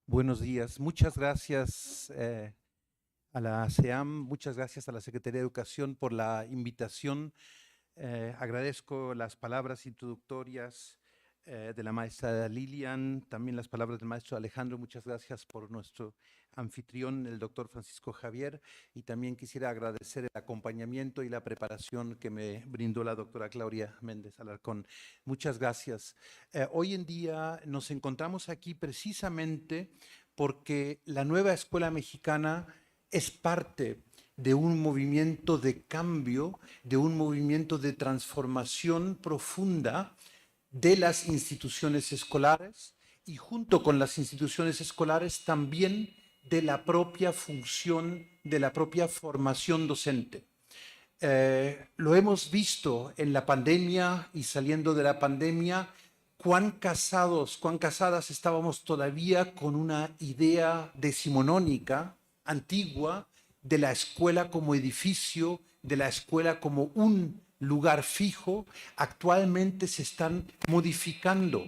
Buenos días. Muchas gracias a la SEAM, muchas gracias a la Secretaría de Educación por la invitación. Agradezco las palabras introductorias de la maestra Lilian, también las palabras del maestro Alejandro. Muchas gracias por nuestro anfitrión, el doctor Francisco Javier, y también quisiera agradecer el acompañamiento y la preparación que me brindó la doctora Claudia Méndez Alarcón. Muchas gracias. Hoy en día nos encontramos aquí precisamente porque la nueva escuela mexicana es parte de un movimiento de cambio, de un movimiento de transformación profunda de las instituciones escolares y junto con las instituciones escolares también de la propia función, de la propia formación docente. Lo hemos visto en la pandemia y saliendo de la pandemia, cuán casadas estábamos todavía con una idea decimonónica, antigua, de la escuela como edificio, de la escuela como un lugar fijo. Actualmente se están modificando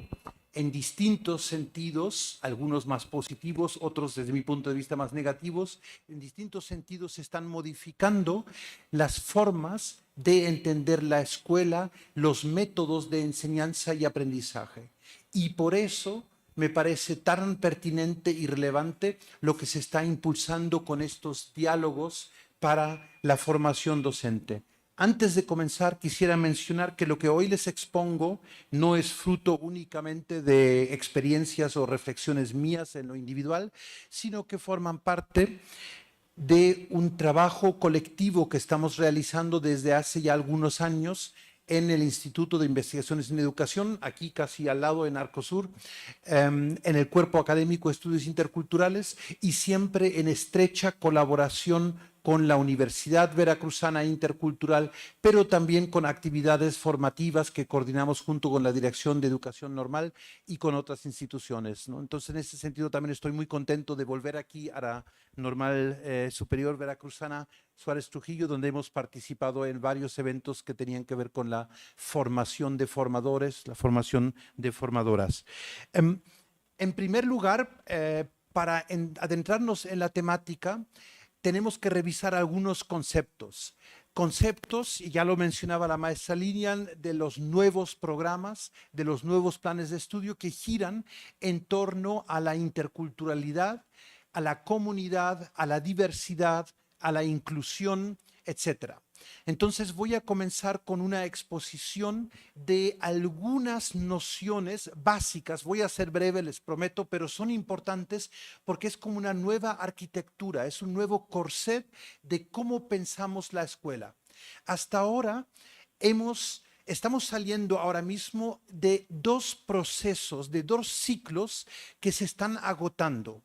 en distintos sentidos, algunos más positivos, otros desde mi punto de vista más negativos. En distintos sentidos se están modificando las formas de entender la escuela, los métodos de enseñanza y aprendizaje. Y por eso me parece tan pertinente y relevante lo que se está impulsando con estos diálogos para la formación docente. Antes de comenzar, quisiera mencionar que lo que hoy les expongo no es fruto únicamente de experiencias o reflexiones mías en lo individual, sino que forman parte de un trabajo colectivo que estamos realizando desde hace ya algunos años en el Instituto de Investigaciones en Educación, aquí casi al lado en Arcosur, en el Cuerpo Académico de Estudios Interculturales y siempre en estrecha colaboración con la Universidad Veracruzana Intercultural, pero también con actividades formativas que coordinamos junto con la Dirección de Educación Normal y con otras instituciones, ¿no? Entonces, en ese sentido, también estoy muy contento de volver aquí a la Normal Superior Veracruzana Suárez Trujillo, donde hemos participado en varios eventos que tenían que ver con la formación de formadores, la formación de formadoras. En primer lugar, para adentrarnos en la temática, tenemos que revisar algunos conceptos. Conceptos, y ya lo mencionaba la maestra Lilian, de los nuevos programas, de los nuevos planes de estudio que giran en torno a la interculturalidad, a la comunidad, a la diversidad, a la inclusión, etcétera. Entonces voy a comenzar con una exposición de algunas nociones básicas. Voy a ser breve, les prometo, pero son importantes porque es como una nueva arquitectura, es un nuevo corset de cómo pensamos la escuela. Hasta ahora estamos saliendo ahora mismo de dos procesos, de dos ciclos que se están agotando.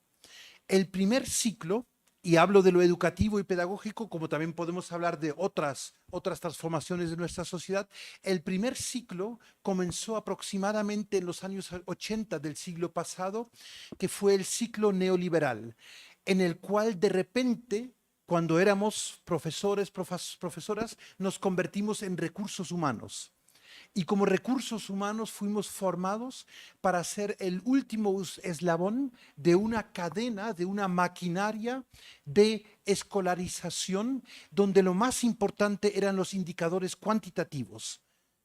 El primer ciclo, y hablo de lo educativo y pedagógico, como también podemos hablar de otras transformaciones de nuestra sociedad, el primer ciclo comenzó aproximadamente en los años 80 del siglo pasado, que fue el ciclo neoliberal, en el cual de repente, cuando éramos profesores, profesoras, nos convertimos en recursos humanos. Y como recursos humanos fuimos formados para ser el último eslabón de una cadena, de una maquinaria de escolarización, donde lo más importante eran los indicadores cuantitativos.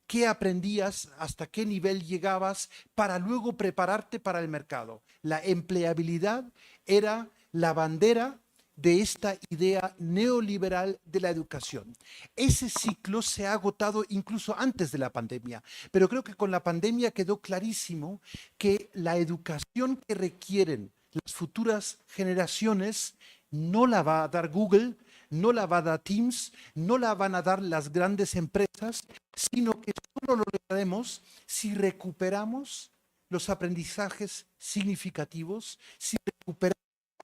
¿Qué aprendías? ¿Hasta qué nivel llegabas? Para luego prepararte para el mercado. La empleabilidad era la bandera de esta idea neoliberal de la educación. Ese ciclo se ha agotado incluso antes de la pandemia, pero creo que con la pandemia quedó clarísimo que la educación que requieren las futuras generaciones no la va a dar Google, no la va a dar Teams, no la van a dar las grandes empresas, sino que solo lo lograremos si recuperamos los aprendizajes significativos, si recuperamos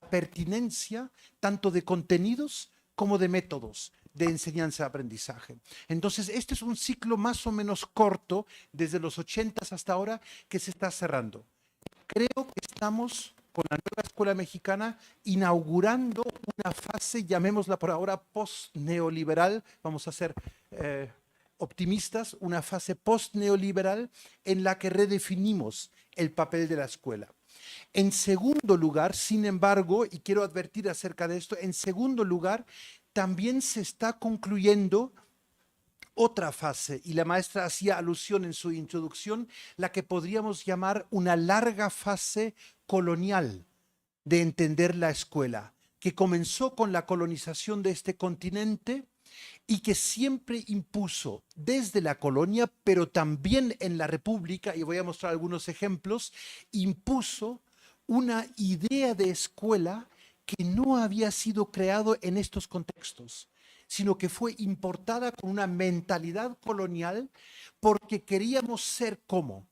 pertinencia tanto de contenidos como de métodos de enseñanza-aprendizaje. Entonces, este es un ciclo más o menos corto, desde los 80 hasta ahora, que se está cerrando. Creo que estamos con la nueva escuela mexicana inaugurando una fase, llamémosla por ahora, post-neoliberal, vamos a ser optimistas, una fase post-neoliberal en la que redefinimos el papel de la escuela. En segundo lugar, sin embargo, y quiero advertir acerca de esto, en segundo lugar, también se está concluyendo otra fase, y la maestra hacía alusión en su introducción, la que podríamos llamar una larga fase colonial de entender la escuela, que comenzó con la colonización de este continente y que siempre impuso desde la colonia, pero también en la República, y voy a mostrar algunos ejemplos, impuso una idea de escuela que no había sido creado en estos contextos, sino que fue importada con una mentalidad colonial porque queríamos ser como.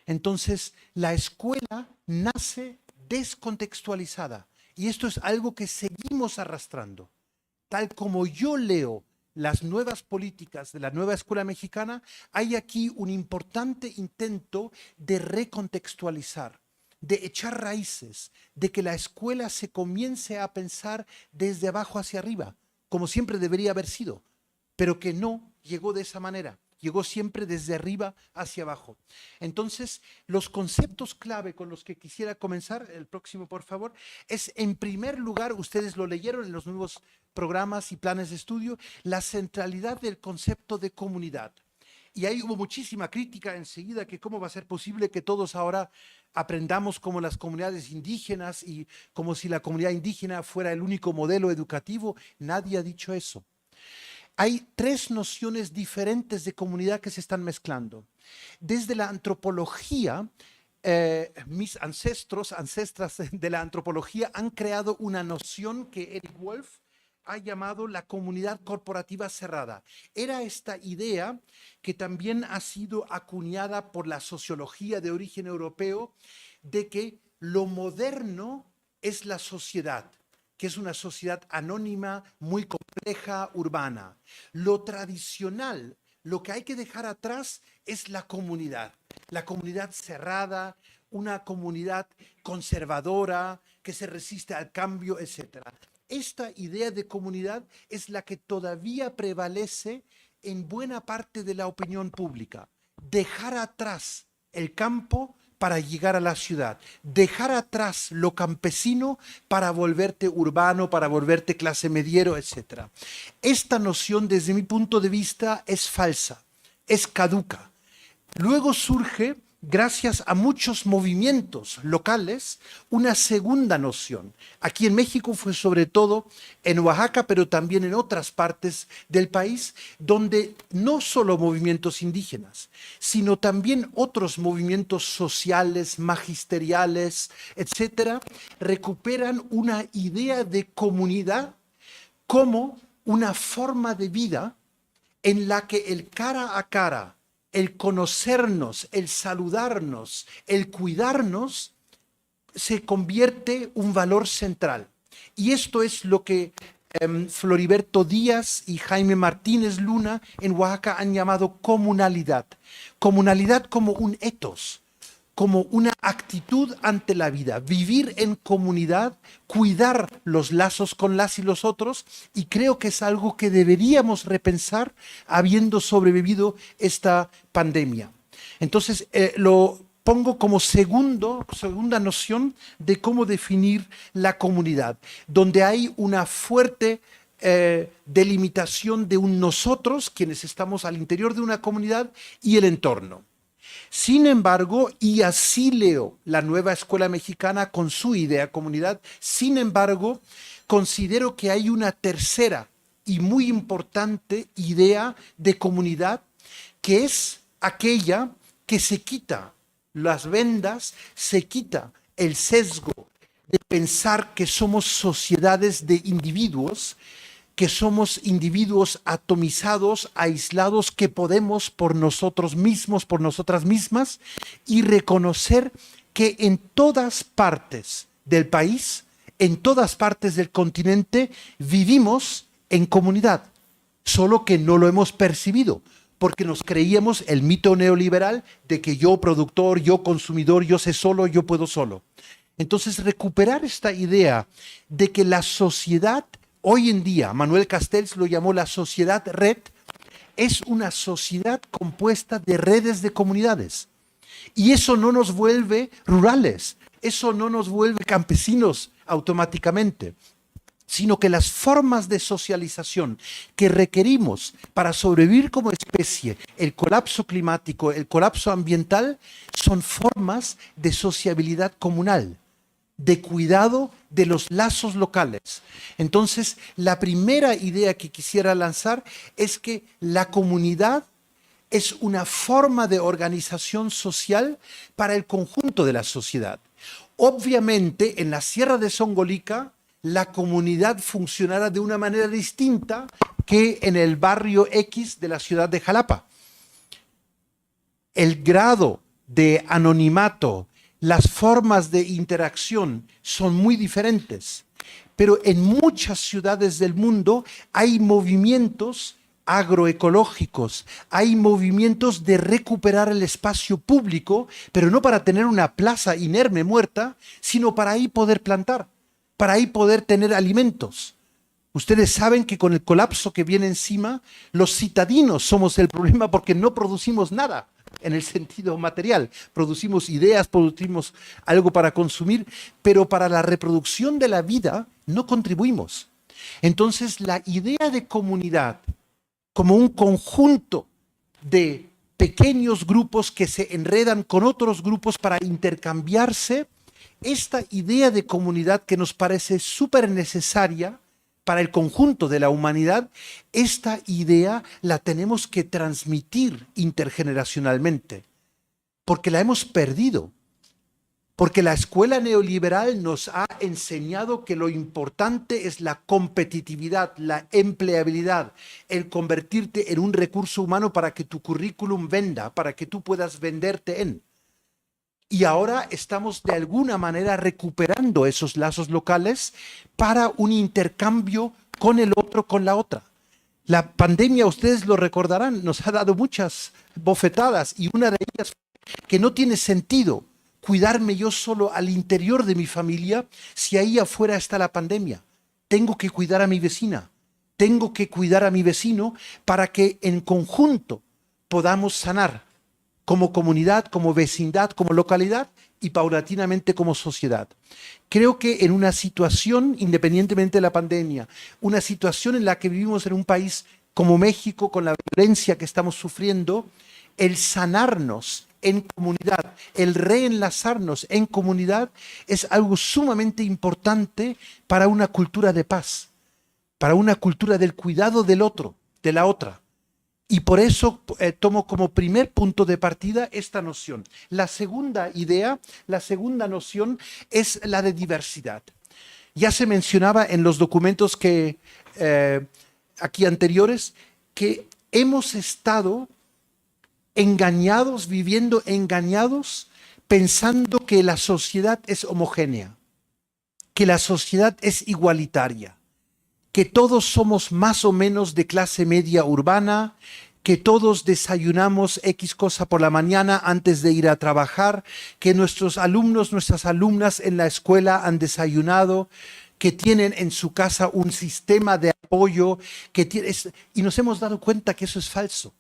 Entonces, la escuela nace descontextualizada y esto es algo que seguimos arrastrando. Tal como yo leo las nuevas políticas de la nueva escuela mexicana, hay aquí un importante intento de recontextualizar, de echar raíces, de que la escuela se comience a pensar desde abajo hacia arriba, como siempre debería haber sido, pero que no llegó de esa manera. Llegó siempre desde arriba hacia abajo. Entonces, los conceptos clave con los que quisiera comenzar, el próximo por favor, es en primer lugar, ustedes lo leyeron en los nuevos programas y planes de estudio, la centralidad del concepto de comunidad. Y ahí hubo muchísima crítica enseguida que cómo va a ser posible que todos ahora aprendamos como las comunidades indígenas y como si la comunidad indígena fuera el único modelo educativo. Nadie ha dicho eso. Hay tres nociones diferentes de comunidad que se están mezclando. Desde la antropología, mis ancestras de la antropología han creado una noción que Eric Wolf ha llamado la comunidad corporativa cerrada. Era esta idea que también ha sido acuñada por la sociología de origen europeo de que lo moderno es la sociedad, que es una sociedad anónima, muy compleja, urbana. Lo tradicional, lo que hay que dejar atrás es la comunidad cerrada, una comunidad conservadora, que se resiste al cambio, etc. Esta idea de comunidad es la que todavía prevalece en buena parte de la opinión pública. Dejar atrás el campo para llegar a la ciudad, dejar atrás lo campesino para volverte urbano, para volverte clase mediero, etc. Esta noción, desde mi punto de vista, es falsa, es caduca. Luego surge, gracias a muchos movimientos locales, una segunda noción. Aquí en México fue sobre todo en Oaxaca, pero también en otras partes del país, donde no solo movimientos indígenas, sino también otros movimientos sociales, magisteriales, etcétera, recuperan una idea de comunidad como una forma de vida en la que el cara a cara, el conocernos, el saludarnos, el cuidarnos, se convierte un valor central. Y esto es lo que Floriberto Díaz y Jaime Martínez Luna en Oaxaca han llamado comunalidad. Comunalidad como un ethos, como una actitud ante la vida, vivir en comunidad, cuidar los lazos con las y los otros, y creo que es algo que deberíamos repensar habiendo sobrevivido esta pandemia. Entonces, lo pongo como segunda noción de cómo definir la comunidad, donde hay una fuerte delimitación de un nosotros, quienes estamos al interior de una comunidad, y el entorno. Sin embargo, y así leo la nueva escuela mexicana con su idea comunidad, sin embargo, considero que hay una tercera y muy importante idea de comunidad, que es aquella que se quita las vendas, se quita el sesgo de pensar que somos sociedades de individuos, que somos individuos atomizados, aislados, que podemos por nosotros mismos, por nosotras mismas, y reconocer que en todas partes del país, en todas partes del continente, vivimos en comunidad, solo que no lo hemos percibido, porque nos creíamos el mito neoliberal de que yo productor, yo consumidor, yo sé solo, yo puedo solo. Entonces, recuperar esta idea de que la sociedad hoy en día, Manuel Castells lo llamó la sociedad red, es una sociedad compuesta de redes de comunidades. Y eso no nos vuelve rurales, eso no nos vuelve campesinos automáticamente, sino que las formas de socialización que requerimos para sobrevivir como especie, el colapso climático, el colapso ambiental, son formas de sociabilidad comunal, de cuidado de los lazos locales. Entonces, la primera idea que quisiera lanzar es que la comunidad es una forma de organización social para el conjunto de la sociedad. Obviamente, en la Sierra de Songolica, la comunidad funcionará de una manera distinta que en el barrio X de la ciudad de Jalapa. El grado de anonimato, las formas de interacción son muy diferentes, pero en muchas ciudades del mundo hay movimientos agroecológicos, hay movimientos de recuperar el espacio público, pero no para tener una plaza inerme muerta, sino para ahí poder plantar, para ahí poder tener alimentos. Ustedes saben que con el colapso que viene encima, los citadinos somos el problema porque no producimos nada en el sentido material. Producimos ideas, producimos algo para consumir, pero para la reproducción de la vida no contribuimos. Entonces, la idea de comunidad como un conjunto de pequeños grupos que se enredan con otros grupos para intercambiarse, esta idea de comunidad que nos parece súper necesaria para el conjunto de la humanidad, esta idea la tenemos que transmitir intergeneracionalmente, porque la hemos perdido. Porque la escuela neoliberal nos ha enseñado que lo importante es la competitividad, la empleabilidad, el convertirte en un recurso humano para que tu currículum venda, para que tú puedas venderte en. Y ahora estamos de alguna manera recuperando esos lazos locales para un intercambio con el otro, con la otra. La pandemia, ustedes lo recordarán, nos ha dado muchas bofetadas y una de ellas fue que no tiene sentido cuidarme yo solo al interior de mi familia si ahí afuera está la pandemia. Tengo que cuidar a mi vecina, tengo que cuidar a mi vecino para que en conjunto podamos sanar como comunidad, como vecindad, como localidad y paulatinamente como sociedad. Creo que en una situación, independientemente de la pandemia, una situación en la que vivimos en un país como México, con la violencia que estamos sufriendo, el sanarnos en comunidad, el reenlazarnos en comunidad es algo sumamente importante para una cultura de paz, para una cultura del cuidado del otro, de la otra. Y por eso tomo como primer punto de partida esta noción. La segunda idea, la segunda noción es la de diversidad. Ya se mencionaba en los documentos que aquí anteriores que hemos estado engañados, viviendo engañados, pensando que la sociedad es homogénea, que la sociedad es igualitaria, que todos somos más o menos de clase media urbana, que todos desayunamos X cosa por la mañana antes de ir a trabajar, que nuestros alumnos, nuestras alumnas en la escuela han desayunado, que tienen en su casa un sistema de apoyo, y nos hemos dado cuenta que eso es falso.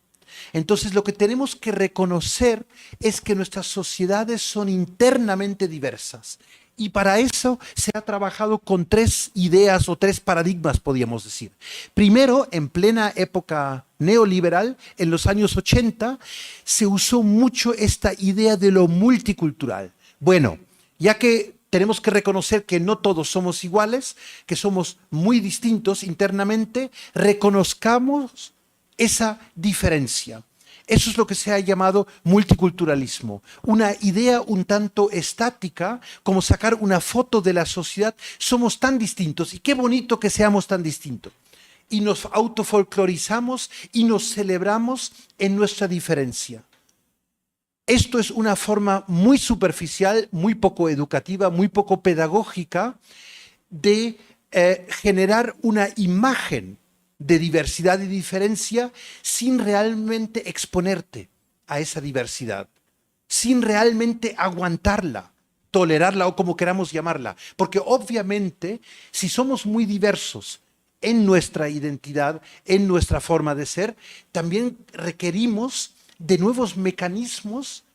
Entonces lo que tenemos que reconocer es que nuestras sociedades son internamente diversas. Y para eso se ha trabajado con tres ideas o tres paradigmas, podríamos decir. Primero, en plena época neoliberal, en los años 80, se usó mucho esta idea de lo multicultural. Bueno, ya que tenemos que reconocer que no todos somos iguales, que somos muy distintos internamente, reconozcamos esa diferencia. Eso es lo que se ha llamado multiculturalismo, una idea un tanto estática, como sacar una foto de la sociedad. Somos tan distintos y qué bonito que seamos tan distintos. Y nos autofolclorizamos y nos celebramos en nuestra diferencia. Esto es una forma muy superficial, muy poco educativa, muy poco pedagógica de generar una imagen de diversidad y diferencia sin realmente exponerte a esa diversidad, sin realmente aguantarla, tolerarla o como queramos llamarla. Porque obviamente si somos muy diversos en nuestra identidad, en nuestra forma de ser, también requerimos de nuevos mecanismos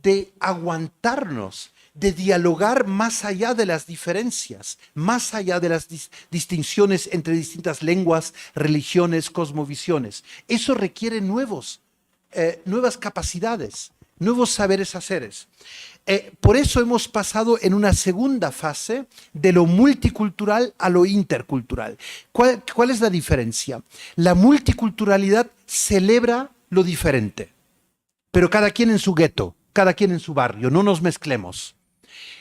de aguantarnos, de dialogar más allá de las diferencias, más allá de las distinciones entre distintas lenguas, religiones, cosmovisiones. Eso requiere nuevas capacidades, nuevos saberes haceres. Por eso hemos pasado en una segunda fase de lo multicultural a lo intercultural. ¿Cuál es la diferencia? La multiculturalidad celebra lo diferente, pero cada quien en su gueto, cada quien en su barrio, no nos mezclemos.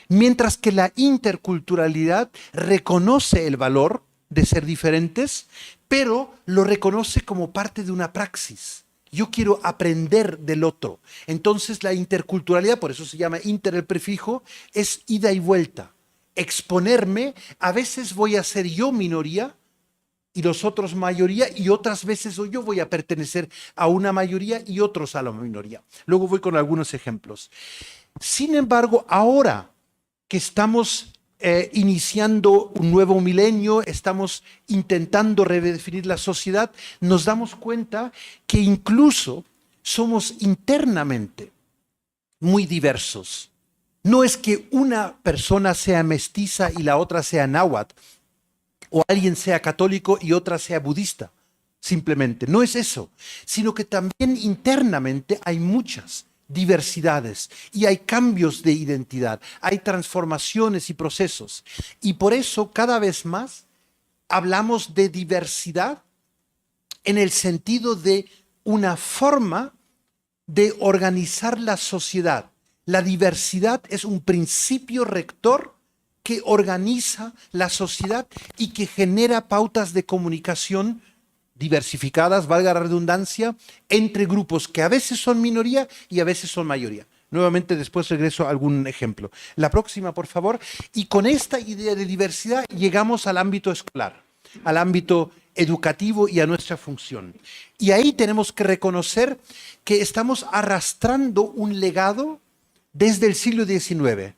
Mientras que la interculturalidad reconoce el valor de ser diferentes, pero lo reconoce como parte de una praxis. Yo quiero aprender del otro. Entonces la interculturalidad, por eso se llama inter el prefijo, es ida y vuelta. Exponerme, a veces voy a ser yo minoría y los otros mayoría, y otras veces yo voy a pertenecer a una mayoría y otros a la minoría. Luego voy con algunos ejemplos. Sin embargo, ahora que estamos iniciando un nuevo milenio, estamos intentando redefinir la sociedad, nos damos cuenta que incluso somos internamente muy diversos. No es que una persona sea mestiza y la otra sea náhuatl, o alguien sea católico y otra sea budista, simplemente. No es eso, sino que también internamente hay muchas diversidades y hay cambios de identidad, hay transformaciones y procesos. Y por eso cada vez más hablamos de diversidad en el sentido de una forma de organizar la sociedad. La diversidad es un principio rector que organiza la sociedad y que genera pautas de comunicación diversificadas, valga la redundancia, entre grupos que a veces son minoría y a veces son mayoría. Nuevamente después regreso a algún ejemplo. La próxima, por favor. Y con esta idea de diversidad llegamos al ámbito escolar, al ámbito educativo y a nuestra función. Y ahí tenemos que reconocer que estamos arrastrando un legado desde el siglo XIX,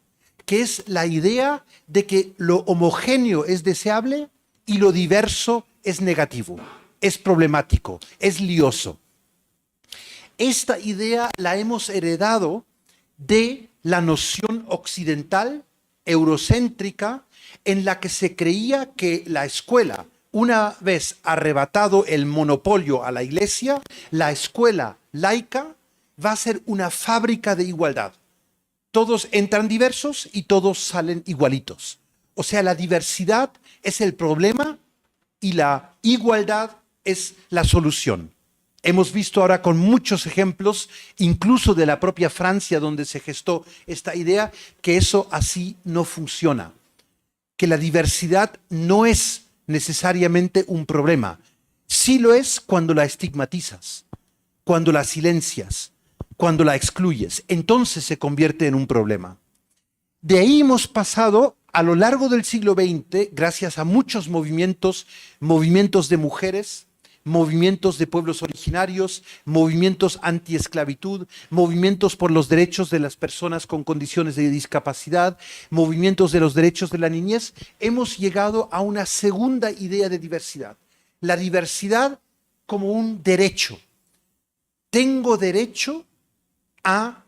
que es la idea de que lo homogéneo es deseable y lo diverso es negativo. Es problemático, es lioso. Esta idea la hemos heredado de la noción occidental, eurocéntrica, en la que se creía que la escuela, una vez arrebatado el monopolio a la iglesia, la escuela laica va a ser una fábrica de igualdad. Todos entran diversos y todos salen igualitos. O sea, la diversidad es el problema y la igualdad es la solución. Hemos visto ahora con muchos ejemplos, incluso de la propia Francia, donde se gestó esta idea, que eso así no funciona. Que la diversidad no es necesariamente un problema. Sí lo es cuando la estigmatizas, cuando la silencias, cuando la excluyes. Entonces se convierte en un problema. De ahí hemos pasado a lo largo del siglo XX, gracias a muchos movimientos de mujeres, movimientos de pueblos originarios, movimientos antiesclavitud, movimientos por los derechos de las personas con condiciones de discapacidad, movimientos de los derechos de la niñez, hemos llegado a una segunda idea de diversidad. La diversidad como un derecho. Tengo derecho a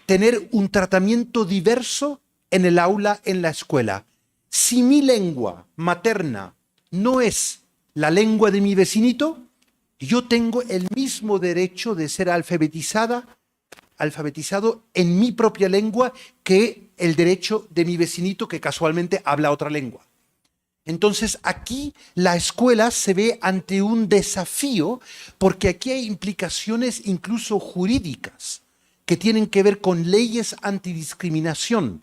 tener un tratamiento diverso en el aula, en la escuela. Si mi lengua materna no es la lengua de mi vecinito, yo tengo el mismo derecho de ser alfabetizado en mi propia lengua que el derecho de mi vecinito que casualmente habla otra lengua. Entonces aquí la escuela se ve ante un desafío porque aquí hay implicaciones incluso jurídicas que tienen que ver con leyes antidiscriminación.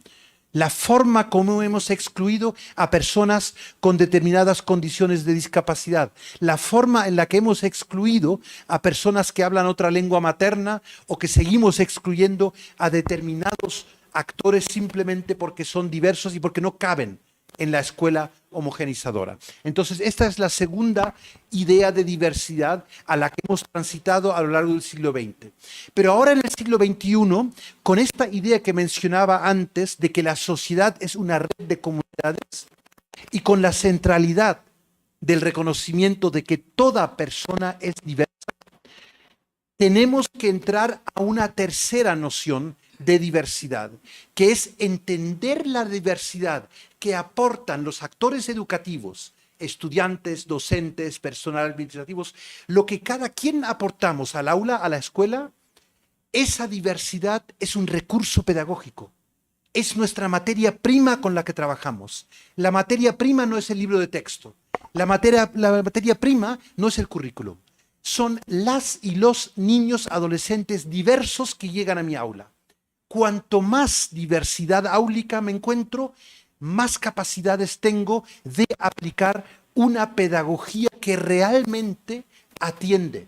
La forma como hemos excluido a personas con determinadas condiciones de discapacidad, la forma en la que hemos excluido a personas que hablan otra lengua materna o que seguimos excluyendo a determinados actores simplemente porque son diversos y porque no caben en la escuela homogeneizadora. Entonces, esta es la segunda idea de diversidad a la que hemos transitado a lo largo del siglo XX. Pero ahora en el siglo XXI, con esta idea que mencionaba antes de que la sociedad es una red de comunidades y con la centralidad del reconocimiento de que toda persona es diversa, tenemos que entrar a una tercera noción de diversidad, que es entender la diversidad que aportan los actores educativos, estudiantes, docentes, personal administrativos, lo que cada quien aportamos al aula, a la escuela. Esa diversidad es un recurso pedagógico. Es nuestra materia prima con la que trabajamos. La materia prima no es el libro de texto. La materia prima no es el currículum. Son las y los niños adolescentes diversos que llegan a mi aula. Cuanto más diversidad áulica me encuentro, más capacidades tengo de aplicar una pedagogía que realmente atiende,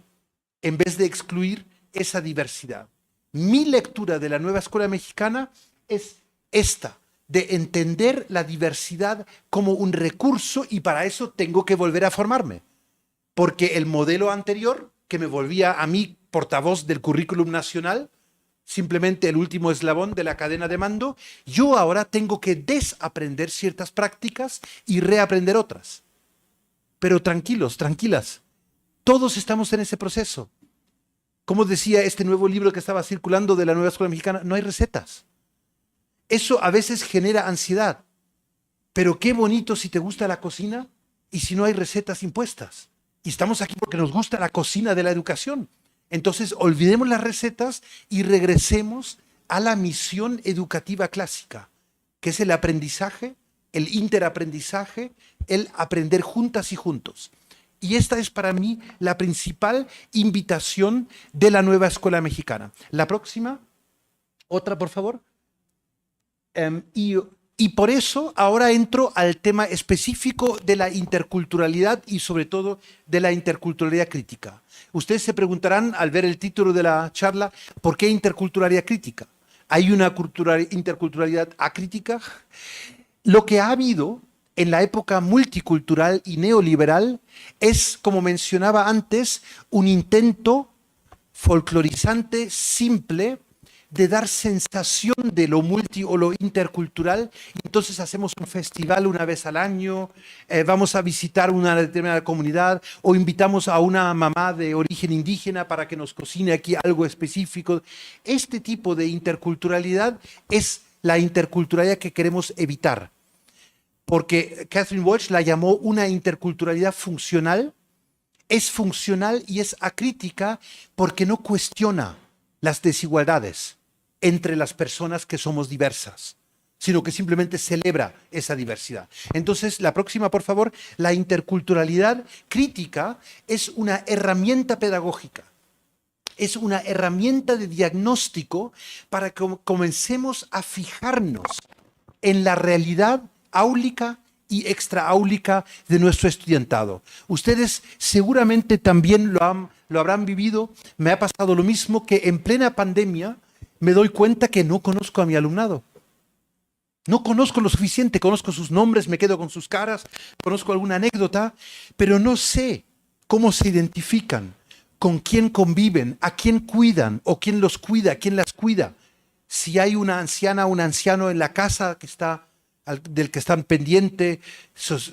en vez de excluir esa diversidad. Mi lectura de la nueva escuela mexicana es esta, de entender la diversidad como un recurso, y para eso tengo que volver a formarme. Porque el modelo anterior, que me volvía a mí portavoz del currículum nacional, simplemente el último eslabón de la cadena de mando, yo ahora tengo que desaprender ciertas prácticas y reaprender otras. Pero tranquilos, tranquilas, todos estamos en ese proceso. Como decía este nuevo libro que estaba circulando de la nueva escuela mexicana, no hay recetas. Eso a veces genera ansiedad, pero qué bonito si te gusta la cocina y si no hay recetas impuestas. Y estamos aquí porque nos gusta la cocina de la educación. Entonces, olvidemos las recetas y regresemos a la misión educativa clásica, que es el aprendizaje, el interaprendizaje, el aprender juntas y juntos. Y esta es para mí la principal invitación de la nueva escuela mexicana. La próxima, otra por favor. Y por eso ahora entro al tema específico de la interculturalidad y sobre todo de la interculturalidad crítica. Ustedes se preguntarán al ver el título de la charla, ¿por qué interculturalidad crítica? ¿Hay una interculturalidad acrítica? Lo que ha habido en la época multicultural y neoliberal es, como mencionaba antes, un intento folclorizante, simple, de dar sensación de lo multi o lo intercultural. Entonces hacemos un festival una vez al año, vamos a visitar una determinada comunidad o invitamos a una mamá de origen indígena para que nos cocine aquí algo específico. Este tipo de interculturalidad es la interculturalidad que queremos evitar, porque Catherine Walsh la llamó una interculturalidad funcional. Es funcional y es acrítica porque no cuestiona las desigualdades entre las personas que somos diversas, sino que simplemente celebra esa diversidad. Entonces, la próxima, por favor. La interculturalidad crítica es una herramienta pedagógica, es una herramienta de diagnóstico para que comencemos a fijarnos en la realidad áulica y extraáulica de nuestro estudiantado. Ustedes seguramente también lo habrán vivido. Me ha pasado lo mismo, que en plena pandemia me doy cuenta que no conozco a mi alumnado. No conozco lo suficiente, conozco sus nombres, me quedo con sus caras, conozco alguna anécdota, pero no sé cómo se identifican, con quién conviven, a quién cuidan o quién los cuida, quién las cuida. Si hay una anciana o un anciano en la casa del que están pendientes.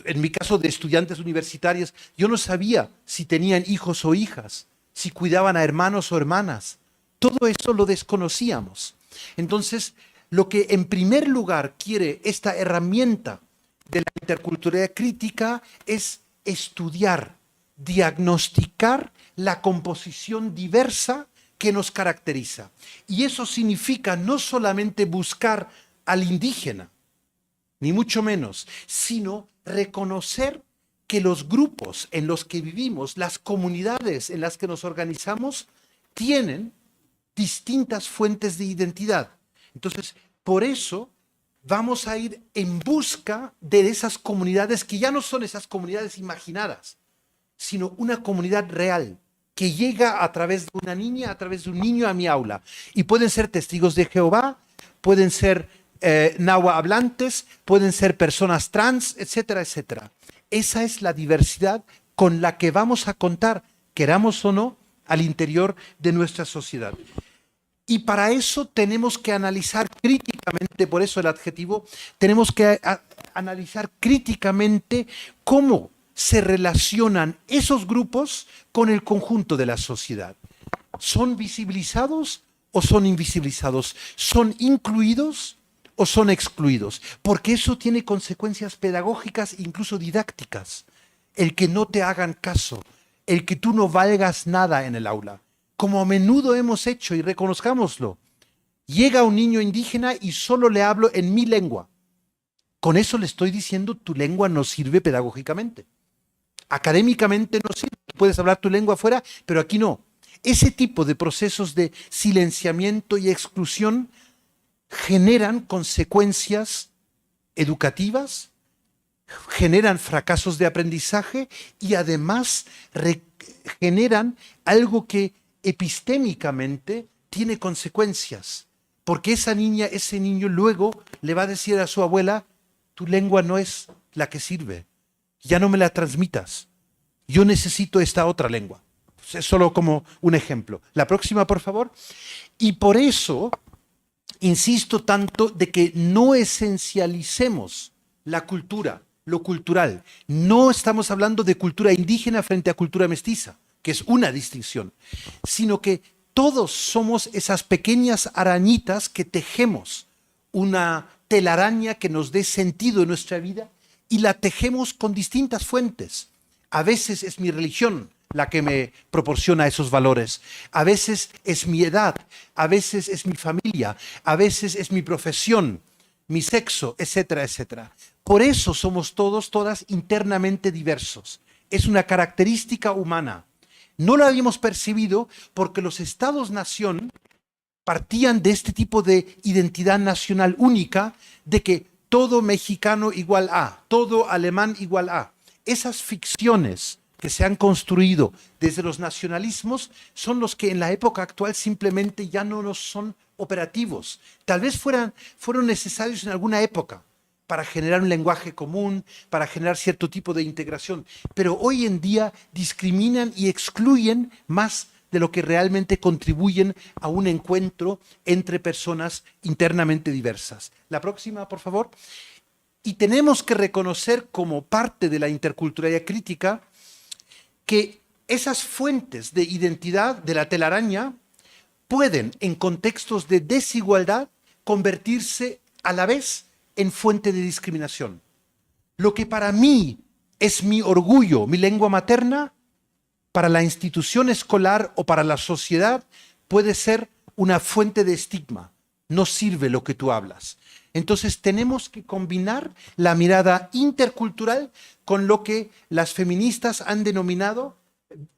En mi caso de estudiantes universitarios, yo no sabía si tenían hijos o hijas, si cuidaban a hermanos o hermanas. Todo eso lo desconocíamos. Entonces, lo que en primer lugar quiere esta herramienta de la interculturalidad crítica es estudiar, diagnosticar la composición diversa que nos caracteriza. Y eso significa no solamente buscar al indígena, ni mucho menos, sino reconocer que los grupos en los que vivimos, las comunidades en las que nos organizamos, tienen distintas fuentes de identidad. Entonces, por eso vamos a ir en busca de esas comunidades que ya no son esas comunidades imaginadas, sino una comunidad real, que llega a través de una niña, a través de un niño a mi aula. Y pueden ser testigos de Jehová, pueden ser náhuatl hablantes, pueden ser personas trans, etcétera, etcétera. Esa es la diversidad con la que vamos a contar, queramos o no, al interior de nuestra sociedad. Y para eso tenemos que analizar críticamente, por eso el adjetivo, tenemos que analizar críticamente cómo se relacionan esos grupos con el conjunto de la sociedad. ¿Son visibilizados o son invisibilizados? ¿Son incluidos o son excluidos? Porque eso tiene consecuencias pedagógicas, incluso didácticas. El que no te hagan caso, el que tú no valgas nada en el aula, como a menudo hemos hecho, y reconozcámoslo. Llega un niño indígena y solo le hablo en mi lengua. Con eso le estoy diciendo, tu lengua no sirve pedagógicamente. Académicamente no sirve. Puedes hablar tu lengua afuera, pero aquí no. Ese tipo de procesos de silenciamiento y exclusión generan consecuencias educativas, generan fracasos de aprendizaje y además generan algo que epistémicamente tiene consecuencias. Porque esa niña, ese niño luego le va a decir a su abuela, tu lengua no es la que sirve, ya no me la transmitas, yo necesito esta otra lengua. Es solo como un ejemplo. La próxima, por favor. Y por eso insisto tanto de que no esencialicemos la cultura, lo cultural. No estamos hablando de cultura indígena frente a cultura mestiza, que es una distinción, sino que todos somos esas pequeñas arañitas que tejemos una telaraña que nos dé sentido en nuestra vida y la tejemos con distintas fuentes. A veces es mi religión la que me proporciona esos valores. A veces es mi edad, a veces es mi familia, a veces es mi profesión, mi sexo, etcétera, etcétera. Por eso somos todos, todas internamente diversos. Es una característica humana. No lo habíamos percibido porque los estados-nación partían de este tipo de identidad nacional única, de que todo mexicano igual a, todo alemán igual a. Esas ficciones que se han construido desde los nacionalismos son los que en la época actual simplemente ya no nos son operativos. Tal vez fueron necesarios en alguna época para generar un lenguaje común, para generar cierto tipo de integración, pero hoy en día discriminan y excluyen más de lo que realmente contribuyen a un encuentro entre personas internamente diversas. La próxima, por favor. Y tenemos que reconocer como parte de la interculturalidad crítica que esas fuentes de identidad de la telaraña pueden, en contextos de desigualdad, convertirse a la vez en fuente de discriminación. Lo que para mí es mi orgullo, mi lengua materna, para la institución escolar o para la sociedad puede ser una fuente de estigma. No sirve lo que tú hablas. Entonces tenemos que combinar la mirada intercultural con lo que las feministas han denominado,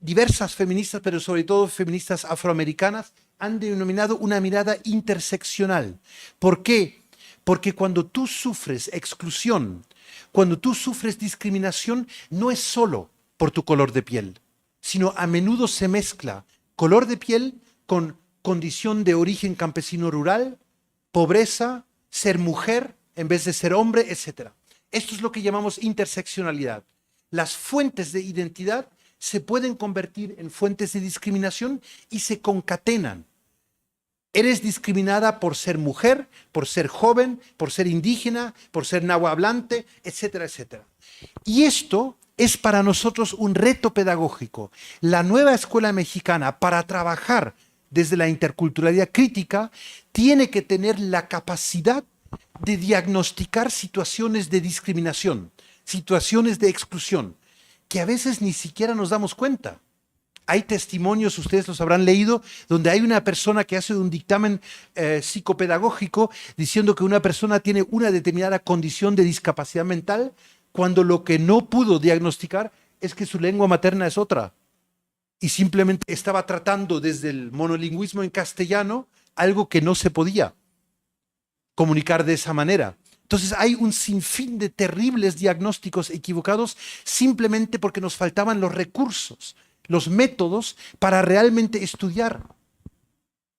diversas feministas, pero sobre todo feministas afroamericanas, han denominado una mirada interseccional. ¿Por qué? Porque cuando tú sufres exclusión, cuando tú sufres discriminación, no es solo por tu color de piel, sino a menudo se mezcla color de piel con condición de origen campesino rural, pobreza, ser mujer en vez de ser hombre, etc. Esto es lo que llamamos interseccionalidad. Las fuentes de identidad se pueden convertir en fuentes de discriminación y se concatenan. Eres discriminada por ser mujer, por ser joven, por ser indígena, por ser nahuablante, etcétera, etcétera. Y esto es para nosotros un reto pedagógico. La nueva escuela mexicana, para trabajar desde la interculturalidad crítica, tiene que tener la capacidad de diagnosticar situaciones de discriminación, situaciones de exclusión, que a veces ni siquiera nos damos cuenta. Hay testimonios, ustedes los habrán leído, donde hay una persona que hace un dictamen psicopedagógico diciendo que una persona tiene una determinada condición de discapacidad mental, cuando lo que no pudo diagnosticar es que su lengua materna es otra. Y simplemente estaba tratando desde el monolingüismo en castellano algo que no se podía comunicar de esa manera. Entonces hay un sinfín de terribles diagnósticos equivocados simplemente porque nos faltaban los recursos, los métodos para realmente estudiar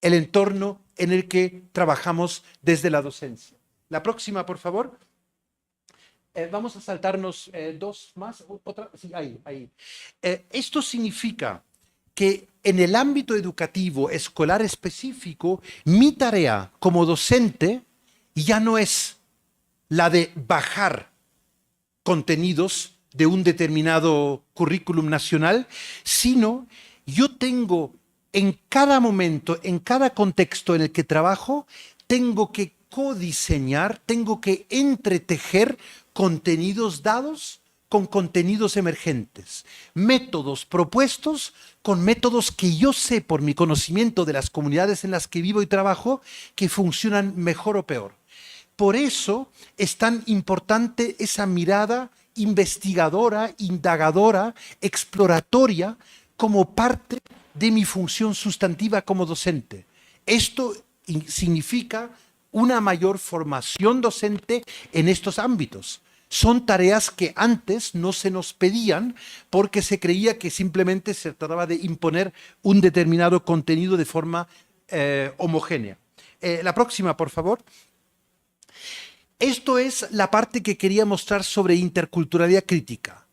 el entorno en el que trabajamos desde la docencia. La próxima, por favor. Vamos a saltarnos dos más. Otra, sí, ahí. Esto significa que en el ámbito educativo escolar específico, mi tarea como docente ya no es la de bajar contenidos de un determinado currículum nacional, sino yo tengo En cada momento, en cada contexto en el que trabajo, tengo que codiseñar, tengo que entretejer contenidos dados con contenidos emergentes, métodos propuestos con métodos que yo sé por mi conocimiento de las comunidades en las que vivo y trabajo que funcionan mejor o peor. Por eso es tan importante esa mirada investigadora, indagadora, exploratoria, como parte de mi función sustantiva como docente. Esto significa una mayor formación docente en estos ámbitos. Son tareas que antes no se nos pedían porque se creía que simplemente se trataba de imponer un determinado contenido de forma homogénea. La próxima, por favor. Esto es la parte que quería mostrar sobre interculturalidad crítica.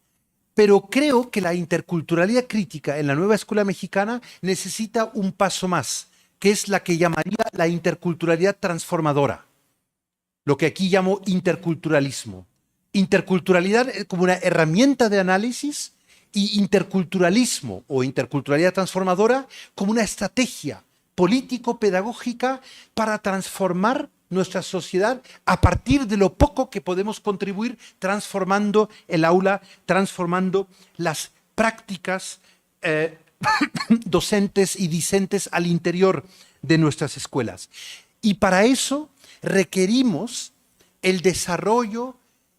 Pero creo que la interculturalidad crítica en la nueva escuela mexicana necesita un paso más, que es la que llamaría la interculturalidad transformadora, lo que aquí llamo interculturalismo. Interculturalidad como una herramienta de análisis y interculturalismo o interculturalidad transformadora como una estrategia político-pedagógica para transformar nuestra sociedad a partir de lo poco que podemos contribuir transformando el aula, transformando las prácticas docentes y discentes al interior de nuestras escuelas. Y para eso requerimos el desarrollo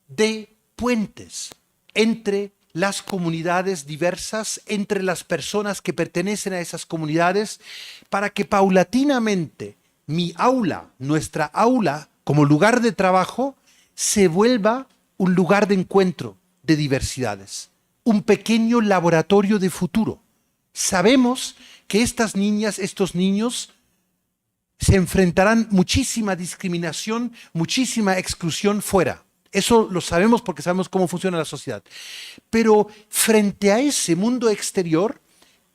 de puentes entre las comunidades diversas, entre las personas que pertenecen a esas comunidades, para que paulatinamente mi aula, nuestra aula, como lugar de trabajo, se vuelva un lugar de encuentro de diversidades, un pequeño laboratorio de futuro. Sabemos que estas niñas, estos niños, se enfrentarán muchísima discriminación, muchísima exclusión fuera. Eso lo sabemos porque sabemos cómo funciona la sociedad. Pero frente a ese mundo exterior,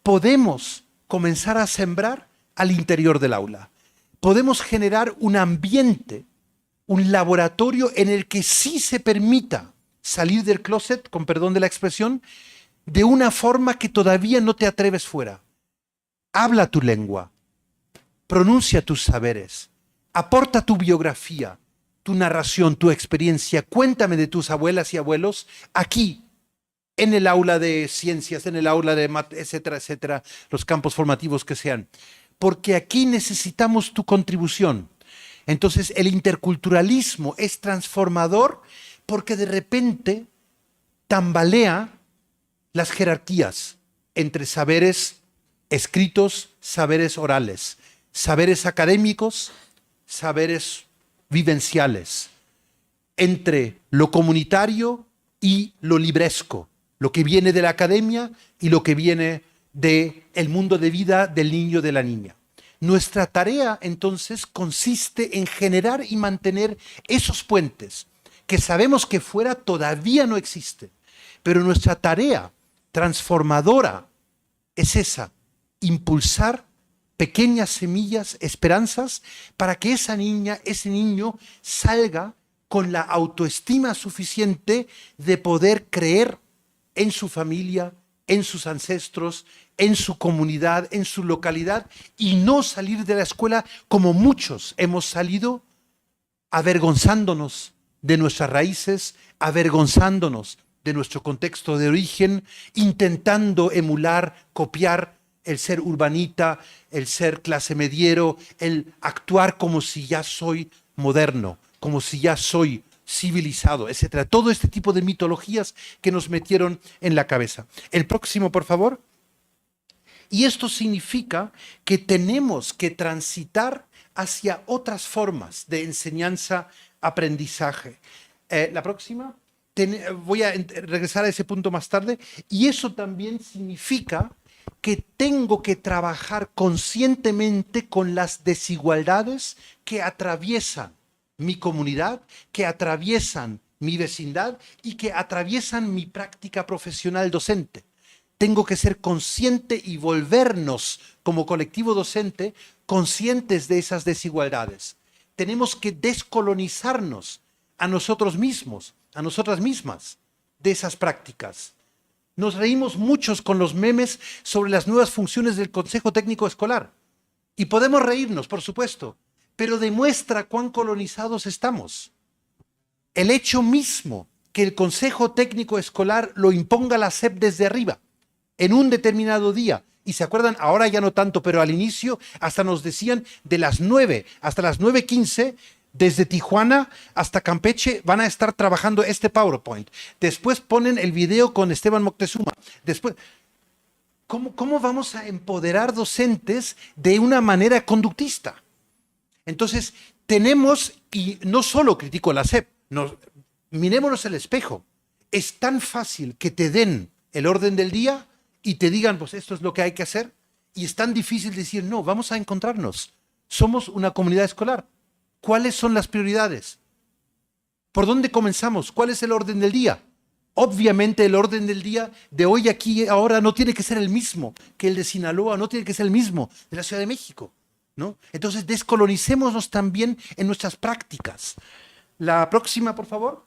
podemos comenzar a sembrar al interior del aula. Podemos generar un ambiente, un laboratorio en el que sí se permita salir del closet, con perdón de la expresión, de una forma que todavía no te atreves fuera. Habla tu lengua, pronuncia tus saberes, aporta tu biografía, tu narración, tu experiencia, cuéntame de tus abuelas y abuelos aquí, en el aula de ciencias, en el aula de etcétera, etcétera, los campos formativos que sean. Porque aquí necesitamos tu contribución. Entonces el interculturalismo es transformador porque de repente tambalea las jerarquías entre saberes escritos, saberes orales, saberes académicos, saberes vivenciales, entre lo comunitario y lo libresco, lo que viene de la academia y lo que viene del mundo de vida del niño o de la niña. Nuestra tarea entonces consiste en generar y mantener esos puentes que sabemos que fuera todavía no existen, pero nuestra tarea transformadora es esa, impulsar pequeñas semillas, esperanzas, para que esa niña, ese niño salga con la autoestima suficiente de poder creer en su familia, en sus ancestros, en su comunidad, en su localidad, y no salir de la escuela como muchos hemos salido avergonzándonos de nuestras raíces, avergonzándonos de nuestro contexto de origen, intentando emular, copiar el ser urbanita, el ser clase mediero, el actuar como si ya soy moderno, como si ya soy civilizado, etcétera. Todo este tipo de mitologías que nos metieron en la cabeza. El próximo, por favor. Y esto significa que tenemos que transitar hacia otras formas de enseñanza-aprendizaje. La próxima. Voy a regresar a ese punto más tarde. Y eso también significa que tengo que trabajar conscientemente con las desigualdades que atraviesan mi comunidad, que atraviesan mi vecindad y que atraviesan mi práctica profesional docente. Tengo que ser consciente y volvernos como colectivo docente conscientes de esas desigualdades. Tenemos que descolonizarnos a nosotros mismos, a nosotras mismas, de esas prácticas. Nos reímos muchos con los memes sobre las nuevas funciones del Consejo Técnico Escolar. Y podemos reírnos, por supuesto, pero demuestra cuán colonizados estamos. El hecho mismo que el Consejo Técnico Escolar lo imponga la SEP desde arriba, en un determinado día. Y se acuerdan, ahora ya no tanto, pero al inicio hasta nos decían de las 9 hasta las 9:15, desde Tijuana hasta Campeche van a estar trabajando este PowerPoint. Después ponen el video con Esteban Moctezuma. Después, ¿cómo vamos a empoderar docentes de una manera conductista? Entonces, tenemos, y no solo critico la SEP, mirémonos el espejo. Es tan fácil que te den el orden del día y te digan, pues esto es lo que hay que hacer, y es tan difícil decir, no, vamos a encontrarnos. Somos una comunidad escolar. ¿Cuáles son las prioridades? ¿Por dónde comenzamos? ¿Cuál es el orden del día? Obviamente el orden del día de hoy, aquí, ahora no tiene que ser el mismo que el de Sinaloa, no tiene que ser el mismo de la Ciudad de México, ¿no? Entonces descolonicémonos también en nuestras prácticas. La próxima, por favor.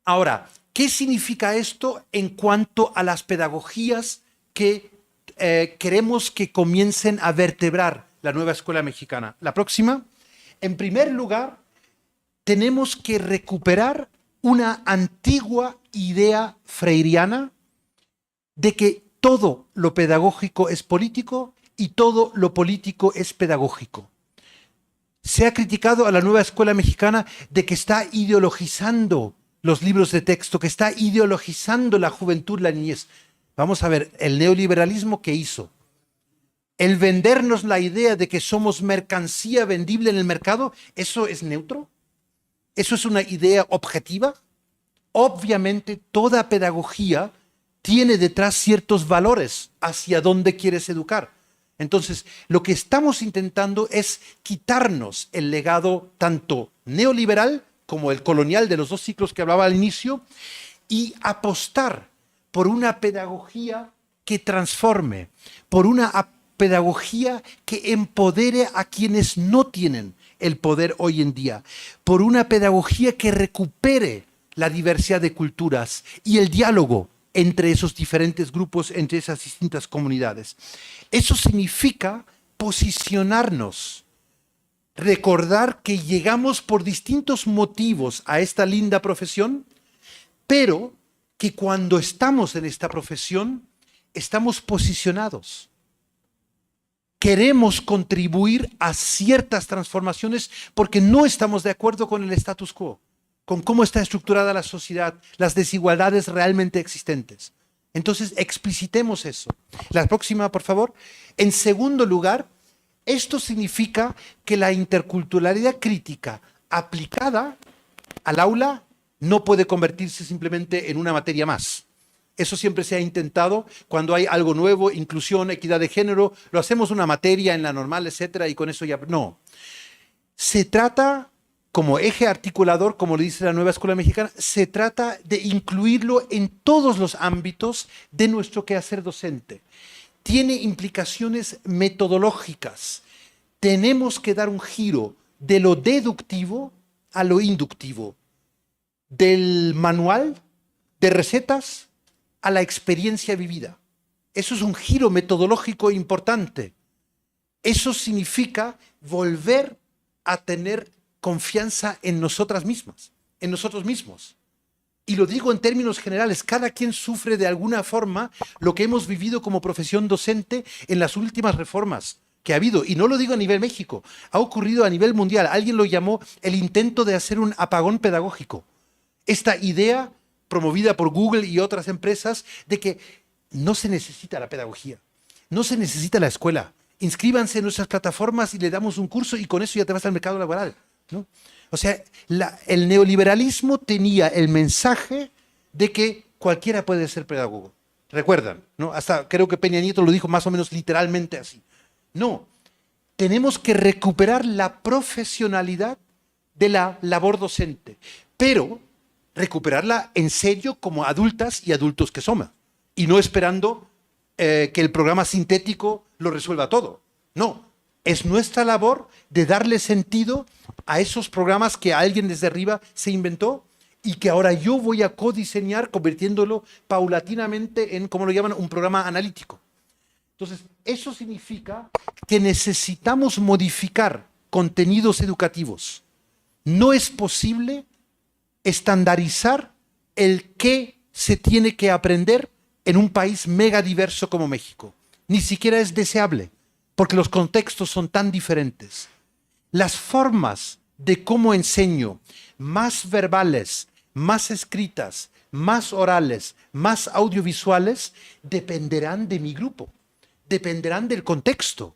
Ahora, ¿qué significa esto en cuanto a las pedagogías que queremos que comiencen a vertebrar la nueva escuela mexicana? La próxima. En primer lugar, tenemos que recuperar una antigua idea freiriana de que todo lo pedagógico es político y todo lo político es pedagógico. Se ha criticado a la nueva escuela mexicana de que está ideologizando los libros de texto, que está ideologizando la juventud, la niñez. Vamos a ver, el neoliberalismo, ¿qué hizo? El vendernos la idea de que somos mercancía vendible en el mercado, ¿eso es neutro? ¿Eso es una idea objetiva? Obviamente, toda pedagogía tiene detrás ciertos valores hacia dónde quieres educar. Entonces, lo que estamos intentando es quitarnos el legado tanto neoliberal como el colonial de los dos ciclos que hablaba al inicio y apostar por una pedagogía que transforme, por una pedagogía que empodere a quienes no tienen el poder hoy en día, por una pedagogía que recupere la diversidad de culturas y el diálogo entre esos diferentes grupos, entre esas distintas comunidades. Eso significa posicionarnos, recordar que llegamos por distintos motivos a esta linda profesión, pero que cuando estamos en esta profesión, estamos posicionados. Queremos contribuir a ciertas transformaciones porque no estamos de acuerdo con el status quo, con cómo está estructurada la sociedad, las desigualdades realmente existentes. Entonces, explicitemos eso. La próxima, por favor. En segundo lugar, esto significa que la interculturalidad crítica aplicada al aula no puede convertirse simplemente en una materia más. Eso siempre se ha intentado cuando hay algo nuevo, inclusión, equidad de género, lo hacemos una materia en la normal, etcétera, y con eso ya... No. Se trata, como eje articulador, como le dice la nueva escuela mexicana, se trata de incluirlo en todos los ámbitos de nuestro quehacer docente. Tiene implicaciones metodológicas. Tenemos que dar un giro de lo deductivo a lo inductivo, del manual de recetas a la experiencia vivida. Eso es un giro metodológico importante. Eso significa volver a tener confianza en nosotras mismas, en nosotros mismos. Y lo digo en términos generales, cada quien sufre de alguna forma lo que hemos vivido como profesión docente en las últimas reformas que ha habido. Y no lo digo a nivel México, ha ocurrido a nivel mundial. Alguien lo llamó el intento de hacer un apagón pedagógico. Esta idea promovida por Google y otras empresas, de que no se necesita la pedagogía, no se necesita la escuela. Inscríbanse en nuestras plataformas y le damos un curso y con eso ya te vas al mercado laboral, ¿no? O sea, el neoliberalismo tenía el mensaje de que cualquiera puede ser pedagogo. ¿Recuerdan? ¿No? Hasta creo que Peña Nieto lo dijo más o menos literalmente así. No, tenemos que recuperar la profesionalidad de la labor docente, pero recuperarla en serio como adultas y adultos que somos, y no esperando que el programa sintético lo resuelva todo. No, es nuestra labor de darle sentido a esos programas que alguien desde arriba se inventó y que ahora yo voy a codiseñar convirtiéndolo paulatinamente en, como lo llaman, un programa analítico. Entonces, eso significa que necesitamos modificar contenidos educativos. No es posible estandarizar el qué se tiene que aprender en un país mega diverso como México. Ni siquiera es deseable, porque los contextos son tan diferentes. Las formas de cómo enseño, más verbales, más escritas, más orales, más audiovisuales, dependerán de mi grupo, dependerán del contexto.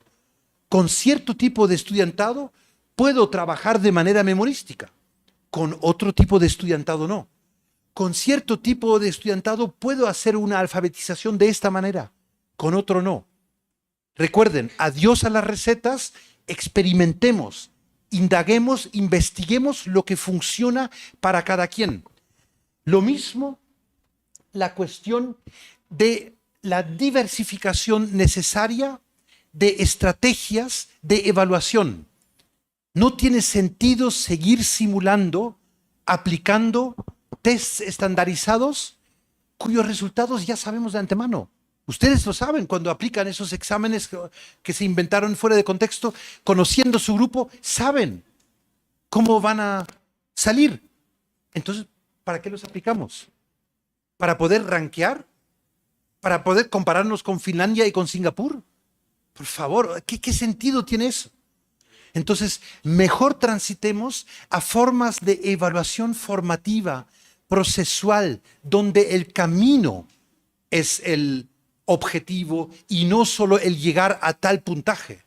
Con cierto tipo de estudiantado puedo trabajar de manera memorística, con otro tipo de estudiantado no. Con cierto tipo de estudiantado puedo hacer una alfabetización de esta manera, con otro no. Recuerden, adiós a las recetas, experimentemos, indaguemos, investiguemos lo que funciona para cada quien. Lo mismo la cuestión de la diversificación necesaria de estrategias de evaluación. No tiene sentido seguir simulando, aplicando tests estandarizados cuyos resultados ya sabemos de antemano. Ustedes lo saben cuando aplican esos exámenes que se inventaron fuera de contexto, conociendo su grupo, saben cómo van a salir. Entonces, ¿para qué los aplicamos? ¿Para poder rankear? ¿Para poder compararnos con Finlandia y con Singapur? Por favor, ¿qué sentido tiene eso? Entonces, mejor transitemos a formas de evaluación formativa, procesual, donde el camino es el objetivo y no solo el llegar a tal puntaje.